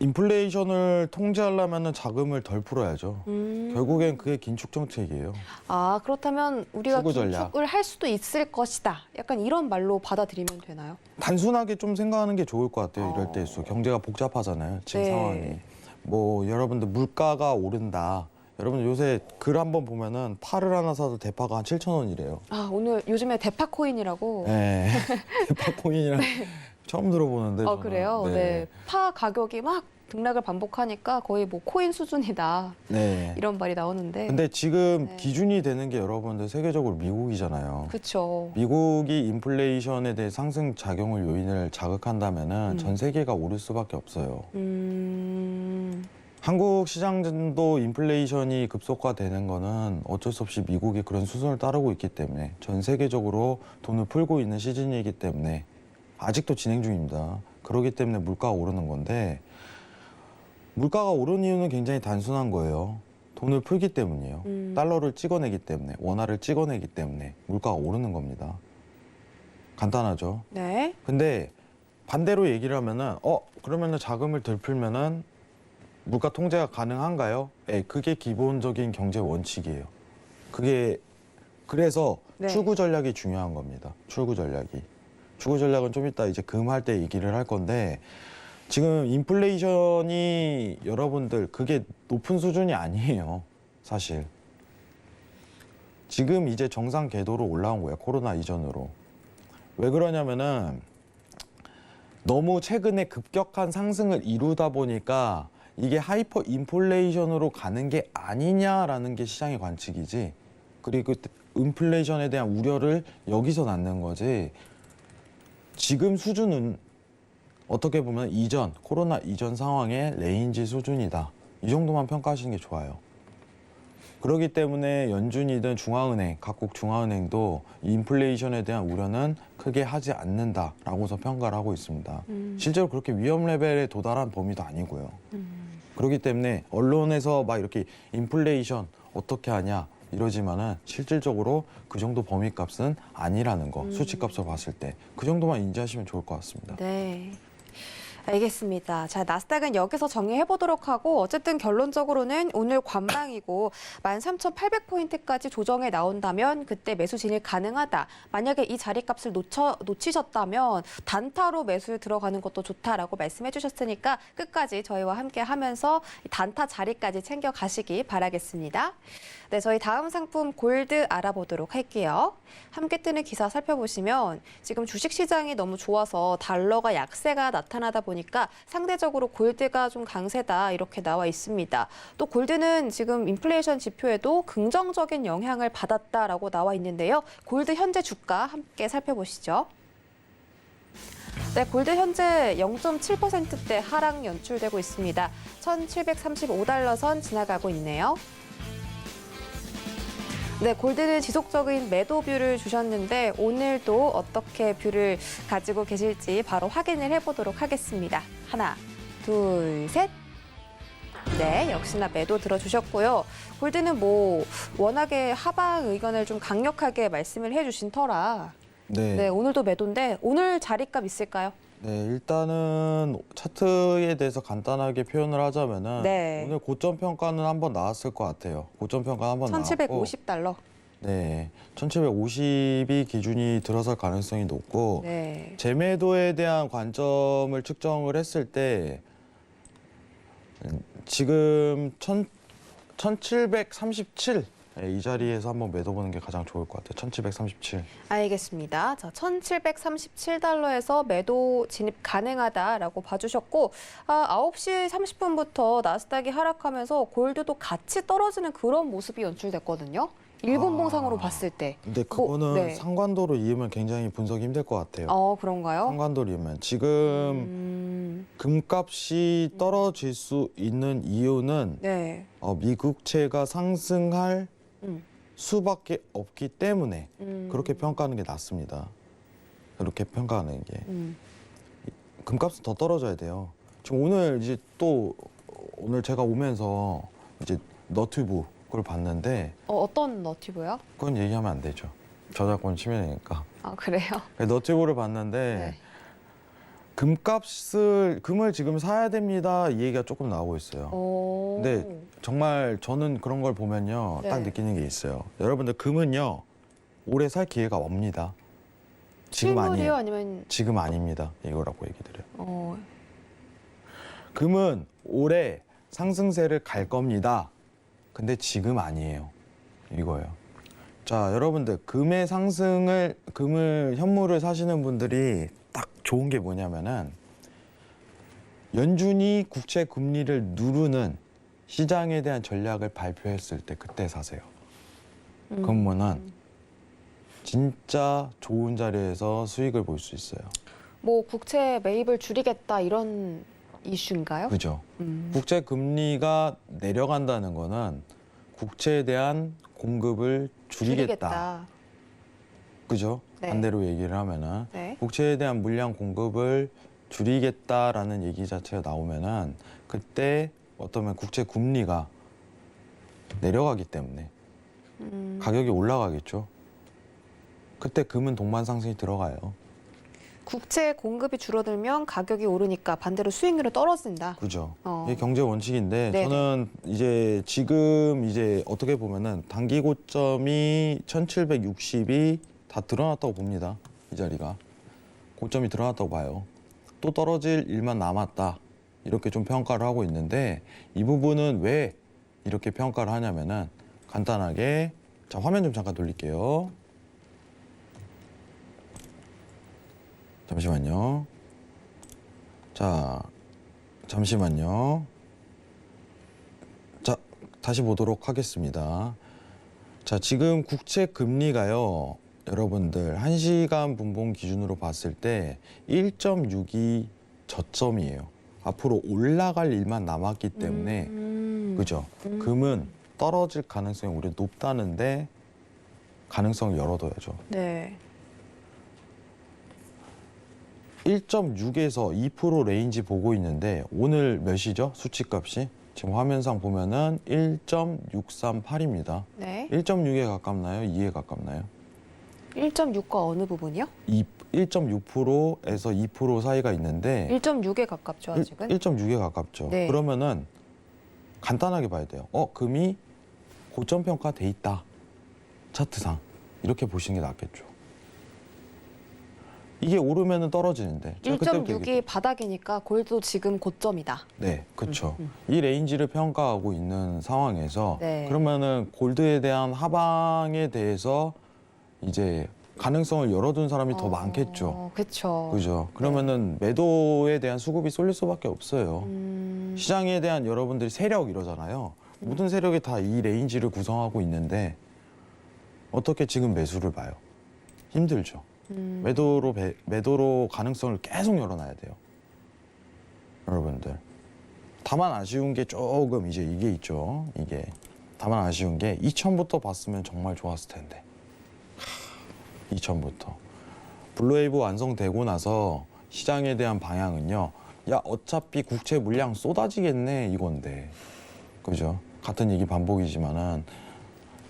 S3: 인플레이션을 통제하려면 자금을 덜 풀어야죠. 결국엔 그게 긴축 정책이에요.
S2: 아, 그렇다면 우리가
S3: 추구 전략.
S2: 긴축을 할 수도 있을 것이다. 약간 이런 말로 받아들이면 되나요?
S3: 단순하게 좀 생각하는 게 좋을 것 같아요. 이럴 때일수록 경제가 복잡하잖아요. 지금
S2: 네.
S3: 상황이. 뭐 여러분들 물가가 오른다. 여러분 요새 글 한번 보면은 파를 하나 사도 대파가 한 7,000원이래요.
S2: 아, 오늘 요즘에 대파 코인이라고.
S3: 네. 대파 코인이랑 처음 들어보는데. 저는.
S2: 그래요? 네. 파 가격이 막 등락을 반복하니까 거의 뭐 코인 수준이다.
S3: 네.
S2: 이런 말이 나오는데.
S3: 근데 지금
S2: 네.
S3: 기준이 되는 게 여러분들 세계적으로 미국이잖아요.
S2: 그렇죠.
S3: 미국이 인플레이션에 대해 상승 작용을 요인을 자극한다면은 전 세계가 오를 수밖에 없어요. 한국 시장도 인플레이션이 급속화되는 거는 어쩔 수 없이 미국이 그런 수순을 따르고 있기 때문에 전 세계적으로 돈을 풀고 있는 시즌이기 때문에 아직도 진행 중입니다. 그렇기 때문에 물가가 오르는 건데 물가가 오른 이유는 굉장히 단순한 거예요. 돈을 풀기 때문이에요. 달러를 찍어내기 때문에, 원화를 찍어내기 때문에 물가가 오르는 겁니다. 간단하죠.
S2: 네.
S3: 근데 반대로 얘기를 하면은 그러면은 자금을 덜 풀면은 물가 통제가 가능한가요? 네, 그게 기본적인 경제 원칙이에요. 그래서
S2: 네.
S3: 출구 전략이 중요한 겁니다. 출구 전략은 좀 이따 이제 금할 때 얘기를 할 건데 지금 인플레이션이 여러분들 그게 높은 수준이 아니에요. 사실. 지금 이제 정상 궤도로 올라온 거예요. 코로나 이전으로. 왜 그러냐면은 너무 최근에 급격한 상승을 이루다 보니까 이게 하이퍼 인플레이션으로 가는 게 아니냐라는 게 시장의 관측이지. 그리고 인플레이션에 대한 우려를 여기서 낳는 거지. 지금 수준은 어떻게 보면 코로나 이전 상황의 레인지 수준이다. 이 정도만 평가하시는 게 좋아요. 그렇기 때문에 연준이든 중앙은행, 각국 중앙은행도 인플레이션에 대한 우려는 크게 하지 않는다라고서 평가를 하고 있습니다. 실제로 그렇게 위험 레벨에 도달한 범위도 아니고요. 그렇기 때문에 언론에서 막 이렇게 인플레이션 어떻게 하냐 이러지만은 실질적으로 그 정도 범위값은 아니라는 거, 수치값을 봤을 때 그 정도만 인지하시면 좋을 것 같습니다.
S2: 네. 알겠습니다. 자, 나스닥은 여기서 정리해보도록 하고 어쨌든 결론적으로는 오늘 관망이고 13,800포인트까지 조정에 나온다면 그때 매수 진입 가능하다. 만약에 이 자리값을 놓치셨다면 단타로 매수에 들어가는 것도 좋다라고 말씀해 주셨으니까 끝까지 저희와 함께 하면서 단타 자리까지 챙겨가시기 바라겠습니다. 네, 저희 다음 상품 골드 알아보도록 할게요. 함께 뜨는 기사 살펴보시면 지금 주식시장이 너무 좋아서 달러가 약세가 나타나다 보니 보니까 상대적으로 골드가 좀 강세다 이렇게 나와 있습니다. 또 골드는 지금 인플레이션 지표에도 긍정적인 영향을 받았다라고 나와 있는데요. 골드 현재 주가 함께 살펴보시죠. 네, 골드 현재 0.7%대 하락 연출되고 있습니다. 1,735달러 선 지나가고 있네요. 네, 골드는 지속적인 매도 뷰를 주셨는데 오늘도 어떻게 뷰를 가지고 계실지 바로 확인을 해보도록 하겠습니다. 하나, 둘, 셋. 네, 역시나 매도 들어주셨고요. 골드는 뭐 워낙에 하방 의견을 좀 강력하게 말씀을 해주신 터라 네, 오늘도 매도인데 오늘 자리값 있을까요?
S3: 네, 일단은 차트에 대해서 간단하게 표현을 하자면은
S2: 네.
S3: 오늘 고점 평가는 한번 나왔을 것 같아요. 고점 평가 한번 나왔고
S2: 1,750달러.
S3: 네, 1,750이 기준이 들어설 가능성이 높고
S2: 네.
S3: 재매도에 대한 관점을 측정을 했을 때 지금 1,737 이 자리에서 한번 매도 보는 게 가장 좋을 것 같아요. 1,737.
S2: 알겠습니다. 자, 1,737달러에서 매도 진입 가능하다라고 봐주셨고 9시 30분부터 나스닥이 하락하면서 골드도 같이 떨어지는 그런 모습이 연출됐거든요. 일본 봉상으로 봤을 때.
S3: 근데 그거는
S2: 네.
S3: 상관도로 이으면 굉장히 분석이 힘들 것 같아요.
S2: 그런가요?
S3: 상관도로 이으면 지금 금값이 떨어질 수 있는 이유는
S2: 네.
S3: 미국채가 상승할
S2: 음.
S3: 수밖에 없기 때문에
S2: 음.
S3: 그렇게 평가하는 게 낫습니다. 그렇게 평가하는 게
S2: 음.
S3: 금값은 더 떨어져야 돼요. 지금 오늘 이제 또 오늘 제가 오면서 이제 너튜브를 봤는데
S2: 어떤 너튜브요?
S3: 그건 얘기하면 안 되죠. 저작권 침해니까.
S2: 그래요?
S3: 너튜브를 봤는데
S2: 네.
S3: 금을 지금 사야 됩니다. 이 얘기가 조금 나오고 있어요. 근데 정말 저는 그런 걸 보면요.
S2: 네.
S3: 딱 느끼는 게 있어요. 여러분들 금은요. 오래 살 기회가 옵니다. 지금
S2: 실물이요?
S3: 아니에요.
S2: 아니면
S3: 지금 아닙니다. 이거라고 얘기 드려요.
S2: 어,
S3: 금은 올해 상승세를 갈 겁니다. 근데 지금 아니에요. 이거예요. 자, 여러분들 금의 상승을 현물을 사시는 분들이 딱 좋은 게 뭐냐면은 연준이 국채 금리를 누르는 시장에 대한 전략을 발표했을 때 그때 사세요. 그러면은 진짜 좋은 자리에서 수익을 볼 수 있어요.
S2: 뭐 국채 매입을 줄이겠다 이런 이슈인가요?
S3: 그죠? 국채 금리가 내려간다는 거는 국채에 대한 공급을 줄이겠다. 그죠?
S2: 네.
S3: 반대로 얘기를 하면은
S2: 네.
S3: 국채에 대한 물량 공급을 줄이겠다라는 얘기 자체가 나오면은 그때 어떠면 국채 금리가 내려가기 때문에 가격이 올라가겠죠. 그때 금은 동반 상승이 들어가요.
S2: 국채 공급이 줄어들면 가격이 오르니까 반대로 수익률은 떨어진다.
S3: 그죠?
S2: 어.
S3: 이게 경제 원칙인데
S2: 네네.
S3: 저는 이제 지금 이제 어떻게 보면은 단기 고점이 1,760이 다 드러났다고 봅니다. 이 자리가 고점이 드러났다고 봐요. 또 떨어질 일만 남았다. 이렇게 좀 평가를 하고 있는데 이 부분은 왜 이렇게 평가를 하냐면은 간단하게 자, 화면 좀 잠깐 돌릴게요. 잠시만요. 자, 잠시만요. 자, 다시 보도록 하겠습니다. 자, 지금 국채 금리가요. 여러분들 1시간 분봉 기준으로 봤을 때 1.6이 저점이에요. 앞으로 올라갈 일만 남았기 때문에 그죠? 금은 떨어질 가능성이 오히려 높다는데 가능성을 열어둬야죠.
S2: 네.
S3: 1.6에서 2% 레인지 보고 있는데 오늘 몇이죠? 수치값이? 지금 화면상 보면은 1.638입니다.
S2: 네.
S3: 1.6에 가깝나요? 2에 가깝나요?
S2: 1.6과 어느 부분이요?
S3: 1.6%에서 2% 사이가 있는데
S2: 1.6에 가깝죠, 아직은.
S3: 1.6에 가깝죠.
S2: 네.
S3: 그러면은 간단하게 봐야 돼요. 금이 고점 평가돼 있다. 차트상. 이렇게 보시는 게 낫겠죠. 이게 오르면은 떨어지는데. 제가 그때부터
S2: 1.6이 바닥이니까 골드도 지금 고점이다.
S3: 네, 그렇죠. 이 레인지를 평가하고 있는 상황에서
S2: 네.
S3: 그러면은 골드에 대한 하방에 대해서 이제 가능성을 열어둔 사람이 더 많겠죠.
S2: 그렇죠.
S3: 그죠? 그러면은 매도에 대한 수급이 쏠릴 수밖에 없어요. 시장에 대한 여러분들이 세력 이러잖아요. 모든 세력이 다 이 레인지를 구성하고 있는데 어떻게 지금 매수를 봐요? 힘들죠. 매도로 가능성을 계속 열어놔야 돼요. 여러분들. 다만 아쉬운 게 조금 이제 이게 있죠. 이게. 다만 아쉬운 게 2,000부터 봤으면 정말 좋았을 텐데. 2,000부터. 블루웨이브 완성되고 나서 시장에 대한 방향은요. 야, 어차피 국채 물량 쏟아지겠네 이건데. 그죠? 같은 얘기 반복이지만은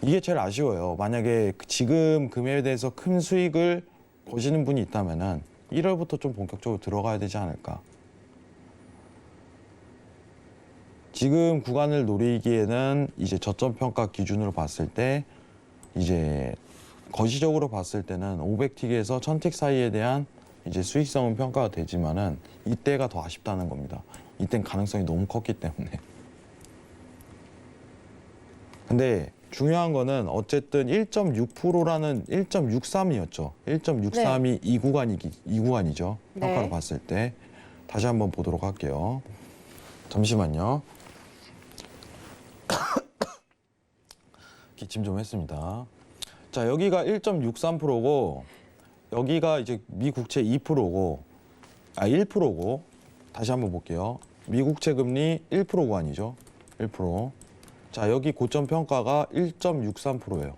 S3: 이게 제일 아쉬워요. 만약에 지금 금액에 대해서 큰 수익을 거시는 분이 있다면은 1월부터 좀 본격적으로 들어가야 되지 않을까. 지금 구간을 노리기에는 이제 저점 평가 기준으로 봤을 때 이제 거시적으로 봤을 때는 500틱에서 1000틱 사이에 대한 이제 수익성은 평가가 되지만은 이때가 더 아쉽다는 겁니다. 이땐 가능성이 너무 컸기 때문에. 근데 중요한 거는 어쨌든 1.6%라는 1.63이었죠. 1.63이 이 구간이죠.
S2: 네.
S3: 평가로 봤을 때. 다시 한번 보도록 할게요. 잠시만요. 기침 좀 했습니다. 자, 여기가 1.63%고 여기가 이제 미국채 2%고 1%고 다시 한번 볼게요. 미국채 금리 1% 구간이죠. 1%. 자, 여기 고점 평가가 1.63%예요.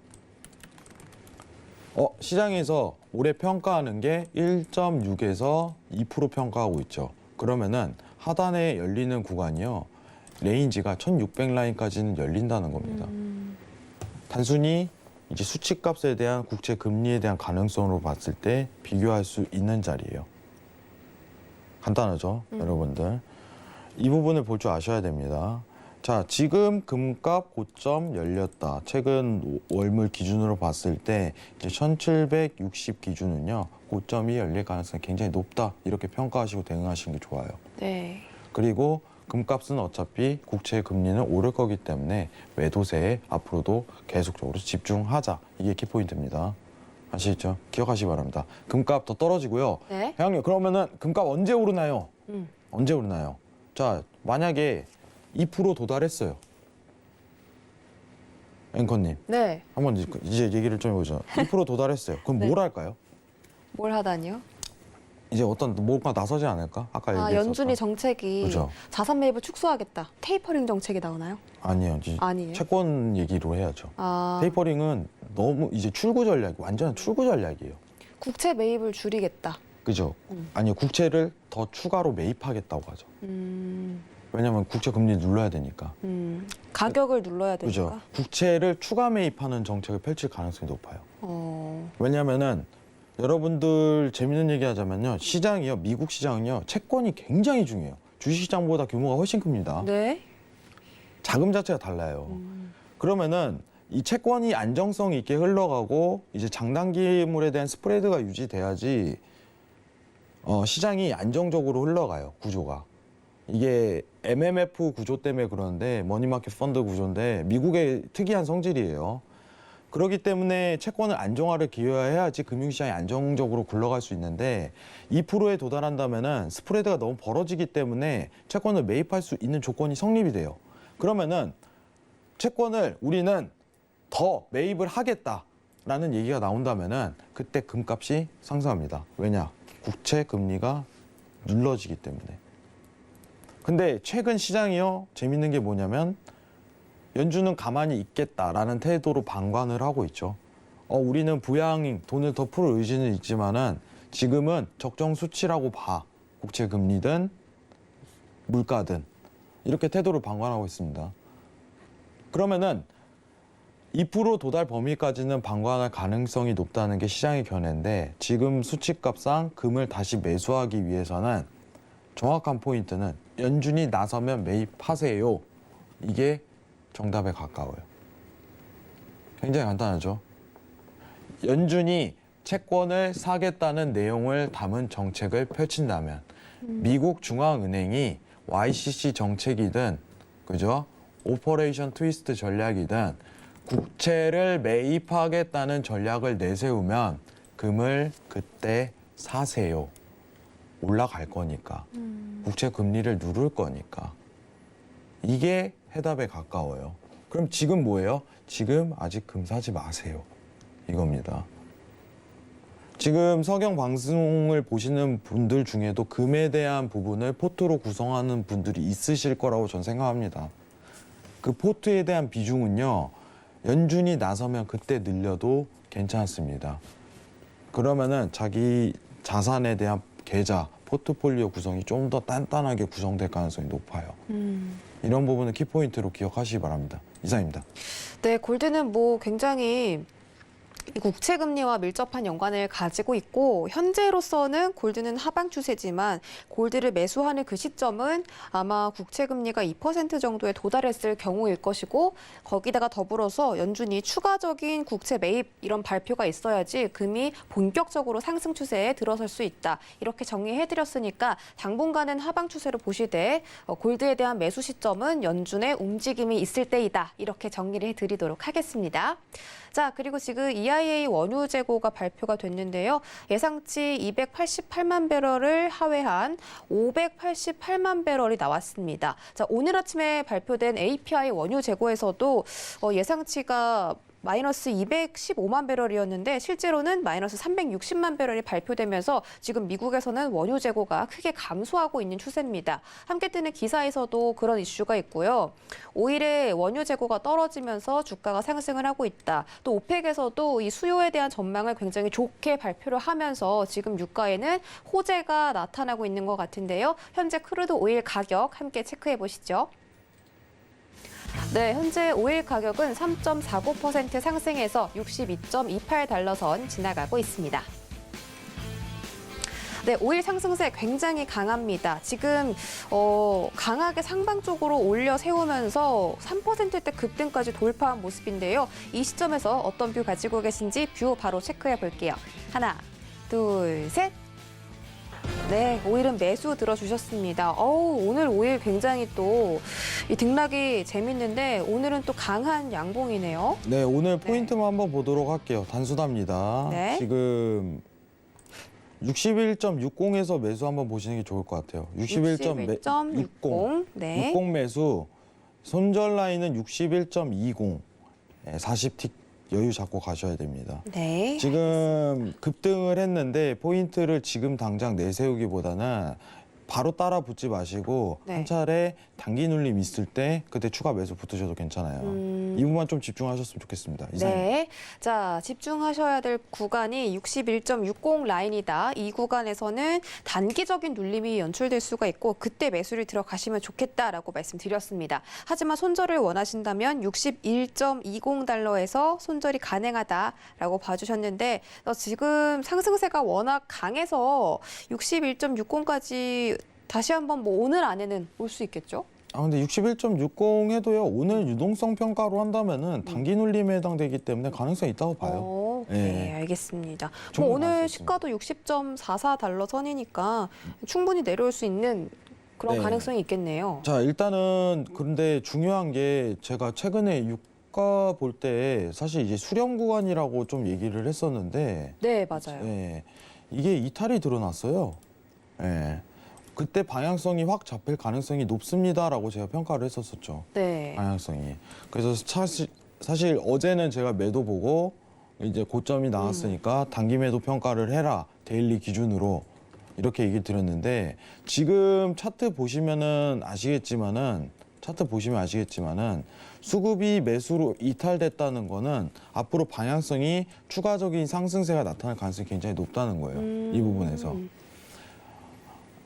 S3: 시장에서 올해 평가하는 게 1.6에서 2% 평가하고 있죠. 그러면은 하단에 열리는 구간이요. 레인지가 1600 라인까지는 열린다는 겁니다. 단순히 이제 수치값에 대한 국채 금리에 대한 가능성으로 봤을 때 비교할 수 있는 자리예요. 간단하죠, 여러분들. 이 부분을 볼 줄 아셔야 됩니다. 자, 지금 금값 고점 열렸다. 최근 월물 기준으로 봤을 때 이제 1760 기준은요. 고점이 열릴 가능성이 굉장히 높다. 이렇게 평가하시고 대응하시는 게 좋아요.
S2: 네.
S3: 그리고 금값은 어차피 국채 금리는 오를 거기 때문에 매도세에 앞으로도 계속적으로 집중하자. 이게 키포인트입니다. 아시겠죠? 기억하시기 바랍니다. 금값 더 떨어지고요.
S2: 네.
S3: 회장님, 그러면은 금값 언제 오르나요? 언제 오르나요? 자, 만약에 2% 도달했어요. 앵커님,
S2: 네.
S3: 한번 이제 얘기를 좀 해보죠. 2% 도달했어요. 그럼
S2: 네.
S3: 뭘 할까요?
S2: 뭘 하다니요?
S3: 이제 어떤 뭔가 나서지 않을까? 아까 얘기했었던.
S2: 연준이 정책이
S3: 그죠.
S2: 자산 매입을 축소하겠다. 테이퍼링 정책이 나오나요?
S3: 아니에요. 이제
S2: 아니에요.
S3: 채권 얘기로 해야죠.
S2: 아,
S3: 테이퍼링은 너무 이제 출구 전략, 완전 출구 전략이에요.
S2: 국채 매입을 줄이겠다.
S3: 그죠? 아니요, 국채를 더 추가로 매입하겠다고 하죠.
S2: 음,
S3: 왜냐하면 국채 금리 눌러야 되니까.
S2: 가격을 눌러야 되니까.
S3: 그죠? 국채를 추가 매입하는 정책을 펼칠 가능성이 높아요. 왜냐하면은 여러분들 재밌는 얘기 하자면요. 시장이요, 미국 시장은요, 채권이 굉장히 중요해요. 주식시장보다 규모가 훨씬 큽니다.
S2: 네.
S3: 자금 자체가 달라요. 그러면은 이 채권이 안정성 있게 흘러가고 이제 장단기물에 대한 스프레드가 유지돼야지 시장이 안정적으로 흘러가요. 구조가. 이게 MMF 구조 때문에 그러는데 머니마켓 펀드 구조인데 미국의 특이한 성질이에요. 그렇기 때문에 채권을 안정화를 기여해야지 금융시장이 안정적으로 굴러갈 수 있는데 2%에 도달한다면은 스프레드가 너무 벌어지기 때문에 채권을 매입할 수 있는 조건이 성립이 돼요. 그러면은 채권을 우리는 더 매입을 하겠다라는 얘기가 나온다면은 그때 금값이 상승합니다. 왜냐? 국채 금리가 눌러지기 때문에. 근데 최근 시장이요, 재밌는 게 뭐냐면 연준은 가만히 있겠다라는 태도로 방관을 하고 있죠. 우리는 부양 돈을 더 풀 의지는 있지만은 지금은 적정 수치라고 봐. 국채 금리든 물가든 이렇게 태도를 방관하고 있습니다. 그러면은 2% 도달 범위까지는 방관할 가능성이 높다는 게 시장의 견해인데 지금 수치값상 금을 다시 매수하기 위해서는 정확한 포인트는 연준이 나서면 매입하세요. 이게 정답에 가까워요. 굉장히 간단하죠. 연준이 채권을 사겠다는 내용을 담은 정책을 펼친다면 미국 중앙은행이 YCC 정책이든 그죠? 오퍼레이션 트위스트 전략이든 국채를 매입하겠다는 전략을 내세우면 금을 그때 사세요. 올라갈 거니까. 국채 금리를 누를 거니까. 이게 해답에 가까워요. 그럼 지금 뭐예요? 지금 아직 금 사지 마세요. 이겁니다. 지금 석영 방송을 보시는 분들 중에도 금에 대한 부분을 포트로 구성하는 분들이 있으실 거라고 전 생각합니다. 그 포트에 대한 비중은요, 연준이 나서면 그때 늘려도 괜찮습니다. 그러면은 자기 자산에 대한 계좌, 포트폴리오 구성이 좀 더 단단하게 구성될 가능성이 높아요. 이런 부분은 키포인트로 기억하시기 바랍니다. 이상입니다.
S2: 네, 골드는 뭐 굉장히 이 국채 금리와 밀접한 연관을 가지고 있고 현재로서는 골드는 하방 추세지만 골드를 매수하는 그 시점은 아마 국채 금리가 2% 정도에 도달했을 경우일 것이고 거기다가 더불어서 연준이 추가적인 국채 매입 이런 발표가 있어야지 금이 본격적으로 상승 추세에 들어설 수 있다. 이렇게 정리해드렸으니까 당분간은 하방 추세로 보시되 골드에 대한 매수 시점은 연준의 움직임이 있을 때이다. 이렇게 정리를 해드리도록 하겠습니다. 자, 그리고 지금 EIA 원유 재고가 발표가 됐는데요. 예상치 288만 배럴을 하회한 588만 배럴이 나왔습니다. 자, 오늘 아침에 발표된 API 원유 재고에서도 예상치가 마이너스 215만 배럴이었는데 실제로는 마이너스 360만 배럴이 발표되면서 지금 미국에서는 원유 재고가 크게 감소하고 있는 추세입니다. 함께 뜨는 기사에서도 그런 이슈가 있고요. 오일의 원유 재고가 떨어지면서 주가가 상승을 하고 있다. 또 오펙에서도 이 수요에 대한 전망을 굉장히 좋게 발표를 하면서 지금 유가에는 호재가 나타나고 있는 것 같은데요. 현재 크루드 오일 가격 함께 체크해 보시죠. 네, 현재 오일 가격은 3.49% 상승해서 62.28달러 선 지나가고 있습니다. 네, 오일 상승세 굉장히 강합니다. 지금 강하게 상방 쪽으로 올려 세우면서 3%대 급등까지 돌파한 모습인데요. 이 시점에서 어떤 뷰 가지고 계신지 뷰 바로 체크해 볼게요. 하나, 둘, 셋. 네, 오일은 매수 들어주셨습니다. 오늘 오일 굉장히 또 이 등락이 재밌는데 오늘은 또 강한 양봉이네요.
S3: 네, 오늘 포인트만 한번 보도록 할게요. 단순합니다.
S2: 네.
S3: 지금 61.60에서 매수 한번 보시는 게 좋을 것 같아요.
S2: 61.60. 네.
S3: 60 매수. 손절 라인은 61.20. 40틱 여유 잡고 가셔야 됩니다.
S2: 네.
S3: 지금 급등을 했는데 포인트를 지금 당장 내세우기보다는 바로 따라 붙지 마시고
S2: 네.
S3: 한 차례 단기 눌림 있을 때 그때 추가 매수 붙으셔도 괜찮아요. 이 부분만 좀 집중하셨으면 좋겠습니다. 이상입니다.
S2: 네. 자, 집중하셔야 될 구간이 61.60 라인이다. 이 구간에서는 단기적인 눌림이 연출될 수가 있고 그때 매수를 들어가시면 좋겠다라고 말씀드렸습니다. 하지만 손절을 원하신다면 61.20달러에서 손절이 가능하다라고 봐주셨는데 지금 상승세가 워낙 강해서 61.60까지 다시 한번 뭐 오늘 안에는 올 수 있겠죠?
S3: 근데 61.60 해도요. 오늘 유동성 평가로 한다면은 단기 눌림에 해당되기 때문에 가능성이 있다고 봐요.
S2: 네, 알겠습니다. 뭐
S3: 충분히
S2: 오늘
S3: 갈수
S2: 시가도 60.44달러 선이니까 충분히 내려올 수 있는 그런
S3: 네.
S2: 가능성이 있겠네요.
S3: 자, 일단은 그런데 중요한 게 제가 최근에 유가 볼 때 사실 이제 수렴 구간이라고 좀 얘기를 했었는데
S2: 네, 맞아요.
S3: 이게 이탈이 드러났어요. 그때 방향성이 확 잡힐 가능성이 높습니다라고 제가 평가를 했었었죠.
S2: 네.
S3: 방향성이. 그래서 사실 어제는 제가 매도 보고 이제 고점이 나왔으니까 단기 매도 평가를 해라. 데일리 기준으로 이렇게 얘기 드렸는데 지금 차트 보시면 아시겠지만은 수급이 매수로 이탈됐다는 거는 앞으로 방향성이 추가적인 상승세가 나타날 가능성이 굉장히 높다는 거예요. 이 부분에서.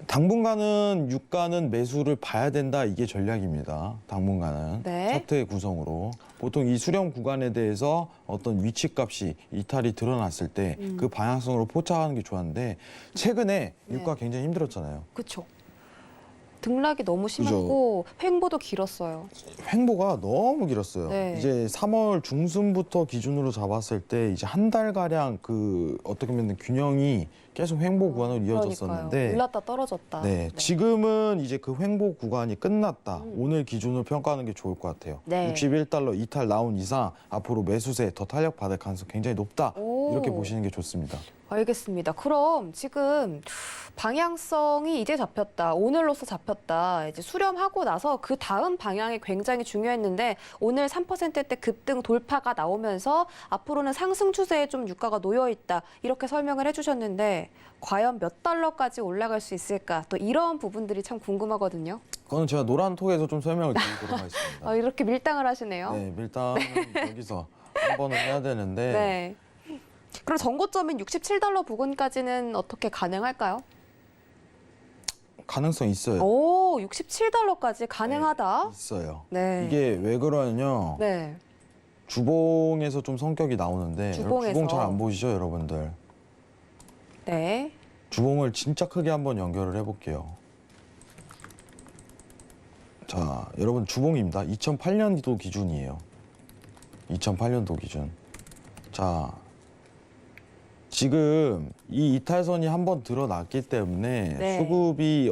S3: 당분간은 유가는 매수를 봐야 된다. 이게 전략입니다. 당분간은.
S2: 네.
S3: 차트의 구성으로. 보통 이 수렴 구간에 대해서 어떤 위치값이 이탈이 드러났을 때 그 방향성으로 포착하는 게 좋았는데 최근에 유가 굉장히 힘들었잖아요.
S2: 그렇죠. 등락이 너무 심했고 횡보도 길었어요.
S3: 횡보가 너무 길었어요.
S2: 네.
S3: 이제 3월 중순부터 기준으로 잡았을 때 이제 한 달가량 그 어떻게 보면 균형이 계속 횡보 구간으로 이어졌었는데
S2: 그러니까요. 올랐다 떨어졌다.
S3: 네, 지금은 이제 그 횡보 구간이 끝났다. 오늘 기준으로 평가하는 게 좋을 것 같아요.
S2: 네.
S3: 61달러 이탈 나온 이상 앞으로 매수세 더 탄력받을 가능성 굉장히 높다. 이렇게 보시는 게 좋습니다.
S2: 알겠습니다. 그럼 지금 방향성이 이제 잡혔다, 오늘로서 잡혔다, 이제 수렴하고 나서 그 다음 방향이 굉장히 중요했는데 오늘 3%대 급등 돌파가 나오면서 앞으로는 상승 추세에 좀 유가가 놓여 있다 이렇게 설명을 해주셨는데 과연 몇 달러까지 올라갈 수 있을까? 또 이런 부분들이 참 궁금하거든요.
S3: 그거는 제가 노란톡에서 좀 설명을 드리도록 하겠습니다.
S2: 이렇게 밀당을 하시네요.
S3: 네, 밀당은 여기서 한 번은 해야 되는데
S2: 네. 그럼 전고점인 67달러 부근까지는 어떻게 가능할까요?
S3: 가능성 있어요.
S2: 오, 67달러까지 가능하다.
S3: 있어요.
S2: 네.
S3: 이게 왜 그러냐면요.
S2: 네.
S3: 주봉에서 좀 성격이 나오는데
S2: 주봉에서.
S3: 주봉 잘 안 보이시죠, 여러분들?
S2: 네.
S3: 주봉을 진짜 크게 한번 연결을 해볼게요. 자, 여러분 주봉입니다. 2008년도 기준이에요. 2008년도 기준. 자, 지금 이 이탈선이 한번 드러났기 때문에
S2: 네.
S3: 수급이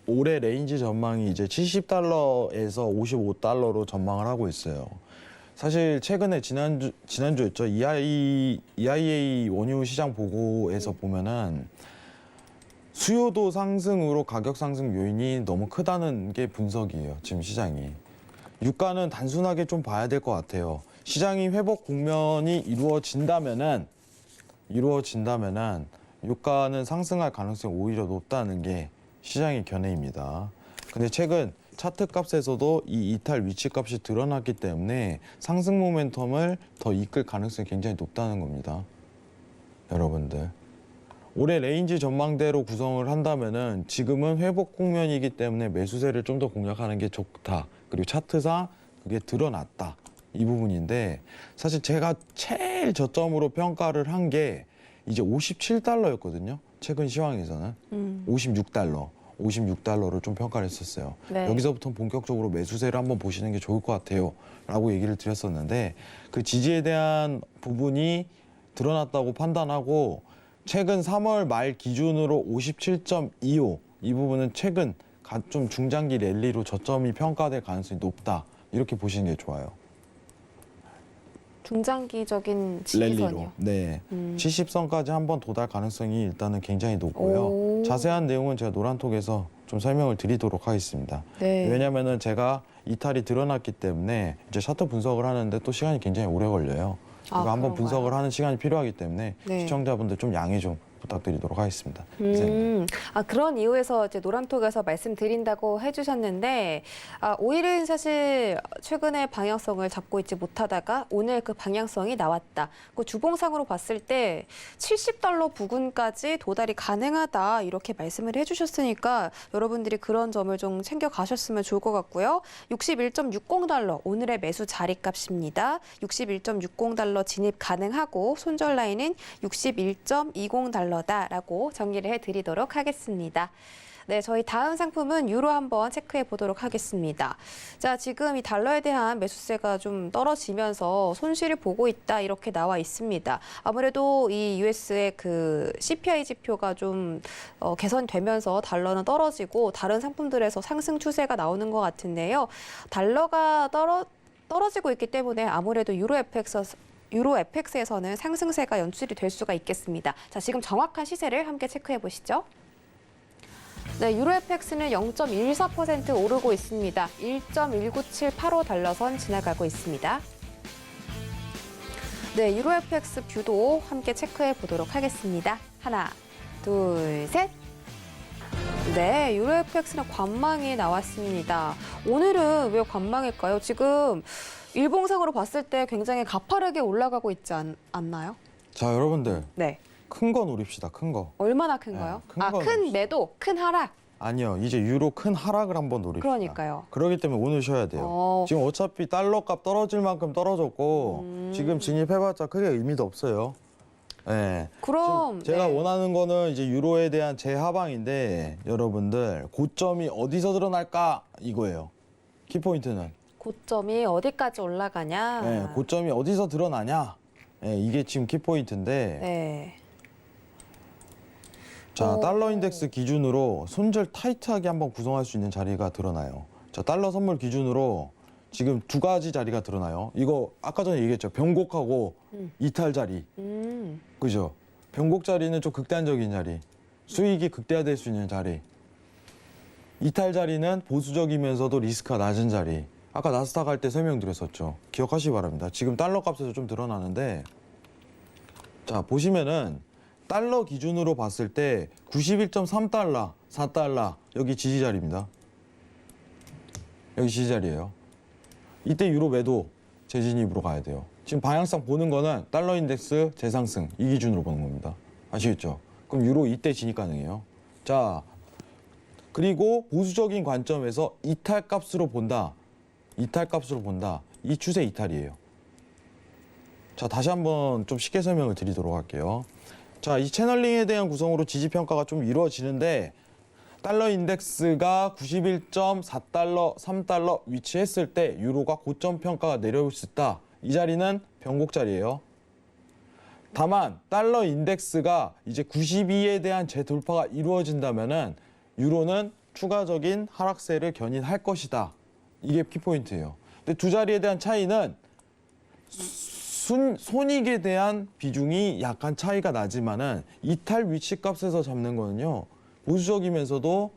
S3: 올해 레인지 전망이 이제 70달러에서 55달러로 전망을 하고 있어요. 사실 최근에 지난주였죠. EIA 원유 시장 보고에서 보면은 수요도 상승으로 가격 상승 요인이 너무 크다는 게 분석이에요. 지금 시장이. 유가는 단순하게 좀 봐야 될 것 같아요. 시장이 회복 국면이 이루어진다면은 유가는 상승할 가능성이 오히려 높다는 게 시장의 견해입니다. 근데 최근 차트 값에서도 이 이탈 위치 값이 드러났기 때문에 상승 모멘텀을 더 이끌 가능성이 굉장히 높다는 겁니다. 여러분들. 올해 레인지 전망대로 구성을 한다면은 지금은 회복 국면이기 때문에 매수세를 좀 더 공략하는 게 좋다. 그리고 차트상 그게 드러났다. 이 부분인데 사실 제가 제일 저점으로 평가를 한 게 이제 57달러였거든요. 최근 시황에서는 56달러를 좀 평가를 했었어요.
S2: 네.
S3: 여기서부터 본격적으로 매수세를 한번 보시는 게 좋을 것 같아요. 라고 얘기를 드렸었는데 그 지지에 대한 부분이 드러났다고 판단하고 최근 3월 말 기준으로 57.25 이 부분은 최근 좀 중장기 랠리로 저점이 평가될 가능성이 높다. 이렇게 보시는 게 좋아요.
S2: 중장기적인
S3: 랠리로.
S2: 지지선이요.
S3: 네. 70선까지 한번 도달 가능성이 일단은 굉장히 높고요.
S2: 오.
S3: 자세한 내용은 제가 노란톡에서 좀 설명을 드리도록 하겠습니다.
S2: 네.
S3: 왜냐면은 제가 이탈이 드러났기 때문에 이제 차트 분석을 하는데 또 시간이 굉장히 오래 걸려요. 이거 한번
S2: 그런가요?
S3: 분석을 하는 시간이 필요하기 때문에
S2: 네.
S3: 시청자분들 좀 양해 좀 부탁드리도록 하겠습니다.
S2: 그런 이유에서 이제 노란톡에서 말씀드린다고 해주셨는데, 오일은 사실 최근에 방향성을 잡고 있지 못하다가 오늘 그 방향성이 나왔다. 그 주봉상으로 봤을 때 70달러 부근까지 도달이 가능하다 이렇게 말씀을 해주셨으니까 여러분들이 그런 점을 좀 챙겨 가셨으면 좋을 것 같고요. 61.60달러 오늘의 매수 자리값입니다. 61.60달러 진입 가능하고 손절 라인은 61.20달러다라고 정리를 해드리도록 하겠습니다. 네, 저희 다음 상품은 유로 한번 체크해 보도록 하겠습니다. 자, 지금 이 달러에 대한 매수세가 좀 떨어지면서 손실을 보고 있다 이렇게 나와 있습니다. 아무래도 이 US의 그 CPI 지표가 좀 개선되면서 달러는 떨어지고 다른 상품들에서 상승 추세가 나오는 것 같은데요. 달러가 떨어지고 있기 때문에 아무래도 유로 FX에서는 상승세가 연출이 될 수가 있겠습니다. 자, 지금 정확한 시세를 함께 체크해 보시죠. 네, 유로 FX는 0.14% 오르고 있습니다. 1.19785 달러선 지나가고 있습니다. 네, 유로 FX 뷰도 함께 체크해 보도록 하겠습니다. 하나, 둘, 셋. 네, 유로 FX는 관망이 나왔습니다. 오늘은 왜 관망일까요? 지금 일봉상으로 봤을 때 굉장히 가파르게 올라가고 있지 않나요?
S3: 자, 여러분들
S2: 네.
S3: 큰 거 노립시다. 큰 거.
S2: 얼마나 큰가요?
S3: 네, 큰 거는
S2: 큰 매도, 큰 하락.
S3: 아니요. 이제 유로 큰 하락을 한번 노립시다.
S2: 그러니까요.
S3: 그렇기 때문에 오늘 쉬어야 돼요. 지금 어차피 달러 값 떨어질 만큼 떨어졌고 지금 진입해봤자 크게 의미도 없어요. 네.
S2: 그럼
S3: 지금 제가
S2: 네.
S3: 원하는 거는 이제 유로에 대한 재하방인데 여러분들 고점이 어디서 드러날까 이거예요. 키포인트는.
S2: 고점이 어디까지 올라가냐?
S3: 네, 고점이 어디서 드러나냐. 네, 이게 지금 키포인트인데
S2: 네.
S3: 자,
S2: 오.
S3: 달러 인덱스 기준으로 손절 타이트하게 한번 구성할 수 있는 자리가 드러나요. 자, 달러 선물 기준으로 지금 두 가지 자리가 드러나요. 이거 아까 전에 얘기했죠. 변곡하고 이탈 자리. 그죠? 변곡 자리는 좀 극단적인 자리. 수익이 극대화될 수 있는 자리. 이탈 자리는 보수적이면서도 리스크가 낮은 자리. 아까 나스닥 할 때 설명드렸었죠. 기억하시기 바랍니다. 지금 달러 값에서 좀 드러나는데 자 보시면은 달러 기준으로 봤을 때 91.3달러, 4달러 여기 지지 자리입니다. 여기 지지 자리예요. 이때 유로 매도 재진입으로 가야 돼요. 지금 방향성 보는 거는 달러 인덱스 재상승 이 기준으로 보는 겁니다. 아시겠죠? 그럼 유로 이때 진입 가능해요. 자, 그리고 보수적인 관점에서 이탈 값으로 본다. 이탈 값으로 본다. 이 추세 이탈이에요. 자, 다시 한번 좀 쉽게 설명을 드리도록 할게요. 자, 이 채널링에 대한 구성으로 지지 평가가 좀 이루어지는데 달러 인덱스가 91.4달러, 3달러 위치했을 때 유로가 고점 평가가 내려올 수 있다. 이 자리는 변곡 자리예요. 다만 달러 인덱스가 이제 92에 대한 재돌파가 이루어진다면은 유로는 추가적인 하락세를 견인할 것이다. 이게 키포인트예요. 근데 두 자리에 대한 차이는 손익에 대한 비중이 약간 차이가 나지만은 이탈 위치 값에서 잡는 거는요. 보수적이면서도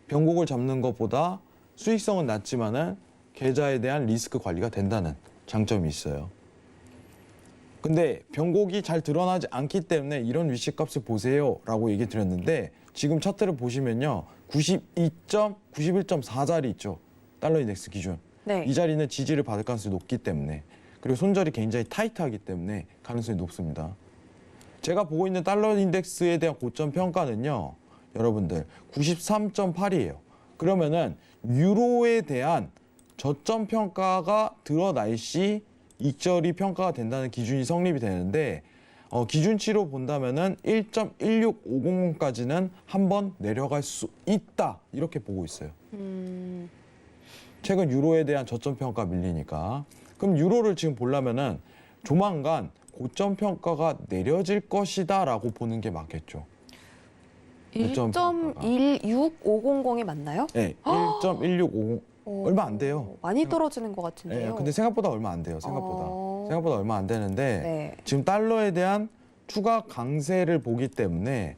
S3: 변곡을 잡는 것보다 수익성은 낮지만은 계좌에 대한 리스크 관리가 된다는 장점이 있어요. 근데 변곡이 잘 드러나지 않기 때문에 이런 위치값을 보세요라고 얘기 드렸는데 지금 차트를 보시면요. 91.4 자리 있죠. 달러 인덱스 기준.
S2: 네.
S3: 이 자리는 지지를 받을 가능성이 높기 때문에 그리고 손절이 굉장히 타이트하기 때문에 가능성이 높습니다. 제가 보고 있는 달러 인덱스에 대한 고점 평가는요. 여러분들 93.8이에요. 그러면은 유로에 대한 저점 평가가 드러날 시 익절이 평가가 된다는 기준이 성립이 되는데 기준치로 본다면은 1.16500까지는 한번 내려갈 수 있다 이렇게 보고 있어요. 최근 유로에 대한 저점 평가 밀리니까 그럼 유로를 지금 보려면은 조만간 고점 평가가 내려질 것이다라고 보는 게 맞겠죠.
S2: 1.16500이 맞나요?
S3: 네, 1.1650 얼마 안 돼요.
S2: 많이 떨어지는 것 같은데요.
S3: 네, 근데 생각보다 얼마 안 돼요. 생각보다 얼마 안 되는데
S2: 네.
S3: 지금 달러에 대한 추가 강세를 보기 때문에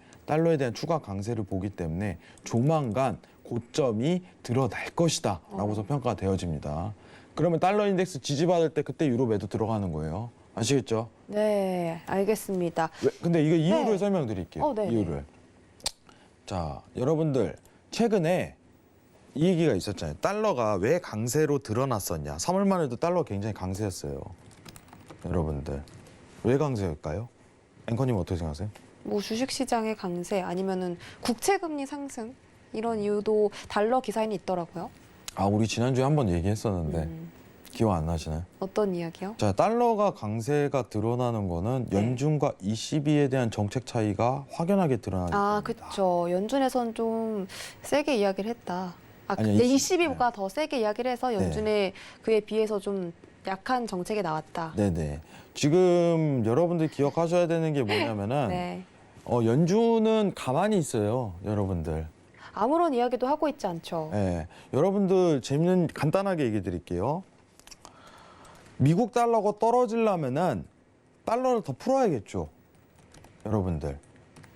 S3: 조만간 고점이 드러날 것이다라고서 평가가 되어집니다. 그러면 달러 인덱스 지지받을 때 그때 유로 매도 들어가는 거예요. 아시겠죠?
S2: 네, 알겠습니다.
S3: 근데 이거 이유를
S2: 네.
S3: 설명드릴게요.
S2: 네.
S3: 이유를. 자, 여러분들 최근에 이 얘기가 있었잖아요. 달러가 왜 강세로 드러났었냐. 3월만 해도 달러가 굉장히 강세였어요. 여러분들 왜 강세일까요? 앵커님 어떻게 생각하세요?
S2: 뭐 주식시장의 강세 아니면은 국채금리 상승 이런 이유도 달러 기사에는 있더라고요.
S3: 아, 우리 지난주에 한번 얘기했었는데 기억 안 나시나요?
S2: 어떤 이야기요?
S3: 자, 달러가 강세가 드러나는 거는
S2: 네.
S3: 연준과 ECB에 대한 정책 차이가 확연하게 드러나는
S2: 아,
S3: 겁니다.
S2: 그렇죠. 연준에선 좀 세게 이야기를 했다.
S3: 아니요,
S2: 근데
S3: 이-
S2: ECB가 더 세게 이야기를 해서 연준에 그에 비해서 좀 약한 정책이 나왔다.
S3: 네네. 지금 여러분들 기억하셔야 되는 게 뭐냐면은
S2: 네.
S3: 연준은 가만히 있어요, 여러분들.
S2: 아무런 이야기도 하고 있지 않죠.
S3: 예, 여러분들 재밌는 간단하게 얘기 드릴게요. 미국 달러가 떨어지려면은 달러를 더 풀어야겠죠. 여러분들.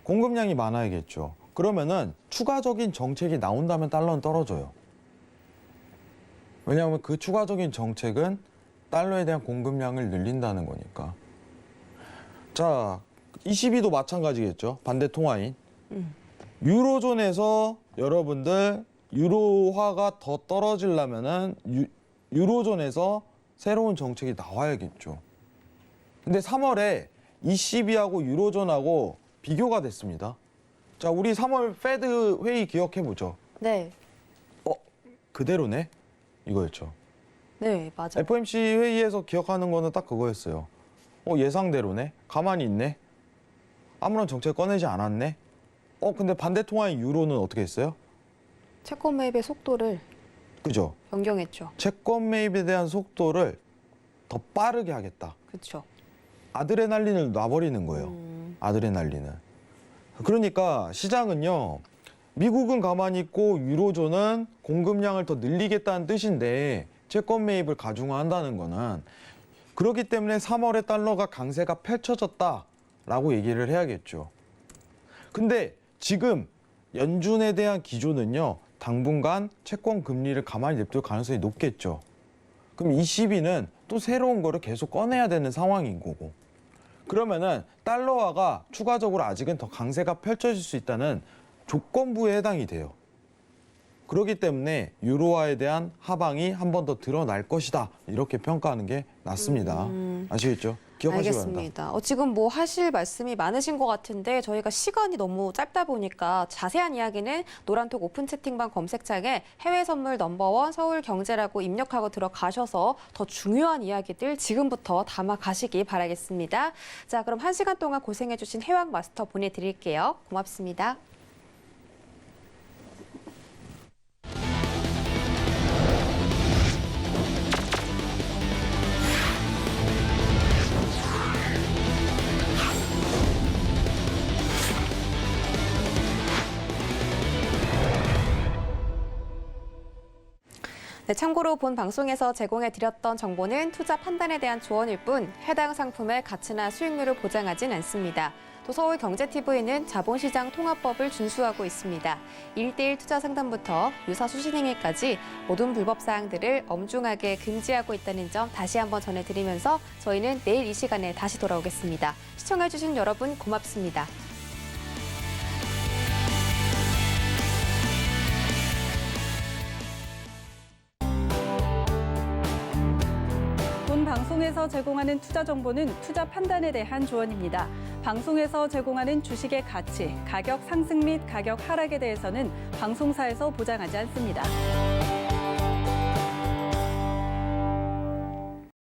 S3: 공급량이 많아야겠죠. 그러면은 추가적인 정책이 나온다면 달러는 떨어져요. 왜냐하면 그 추가적인 정책은 달러에 대한 공급량을 늘린다는 거니까. 자, ECB도 마찬가지겠죠. 반대 통화인. 유로존에서 여러분들 유로화가 더 떨어지려면은 유로존에서 새로운 정책이 나와야겠죠. 근데 3월에 ECB하고 유로존하고 비교가 됐습니다. 자, 우리 3월 페드 회의 기억해 보죠.
S2: 네.
S3: 그대로네? 이거였죠.
S2: 네, 맞아.
S3: FOMC 회의에서 기억하는 거는 딱 그거였어요. 예상대로네? 가만히 있네? 아무런 정책 꺼내지 않았네? 근데 반대 통화인 유로는 어떻게 했어요?
S2: 채권 매입의 속도를
S3: 그죠?
S2: 변경했죠.
S3: 채권 매입에 대한 속도를 더 빠르게 하겠다.
S2: 그렇죠.
S3: 아드레날린을 놔버리는 거예요. 아드레날린을. 그러니까 시장은요. 미국은 가만히 있고 유로존은 공급량을 더 늘리겠다는 뜻인데 채권 매입을 가중화한다는 거는 그렇기 때문에 3월에 달러가 강세가 펼쳐졌다라고 얘기를 해야겠죠. 근데 지금 연준에 대한 기조는요. 당분간 채권 금리를 가만히 냅둘 가능성이 높겠죠. 그럼 ECB는 또 새로운 거를 계속 꺼내야 되는 상황인 거고. 그러면은 달러화가 추가적으로 아직은 더 강세가 펼쳐질 수 있다는 조건부에 해당이 돼요. 그렇기 때문에 유로화에 대한 하방이 한 번 더 드러날 것이다. 이렇게 평가하는 게 맞습니다. 아시겠죠? 기억하시기 바랍니다.
S2: 알겠습니다. 지금 뭐 하실 말씀이 많으신 것 같은데 저희가 시간이 너무 짧다 보니까 자세한 이야기는 노란톡 오픈 채팅방 검색창에 해외 선물 넘버원 서울경제라고 입력하고 들어가셔서 더 중요한 이야기들 지금부터 담아 가시기 바라겠습니다. 자, 그럼 1시간 동안 고생해주신 해왕 마스터 보내드릴게요. 고맙습니다. 네, 참고로 본 방송에서 제공해드렸던 정보는 투자 판단에 대한 조언일 뿐 해당 상품의 가치나 수익률을 보장하진 않습니다. 또 서울경제TV는 자본시장 통합법을 준수하고 있습니다. 1:1 투자 상담부터 유사 수신행위까지 모든 불법 사항들을 엄중하게 금지하고 있다는 점 다시 한번 전해드리면서 저희는 내일 이 시간에 다시 돌아오겠습니다. 시청해주신 여러분 고맙습니다.
S1: 본 방송에서 제공하는 투자 정보는 투자 판단에 대한 조언입니다. 방송에서 제공하는 주식의 가치, 가격 상승 및 가격 하락에 대해서는 방송사에서 보장하지 않습니다.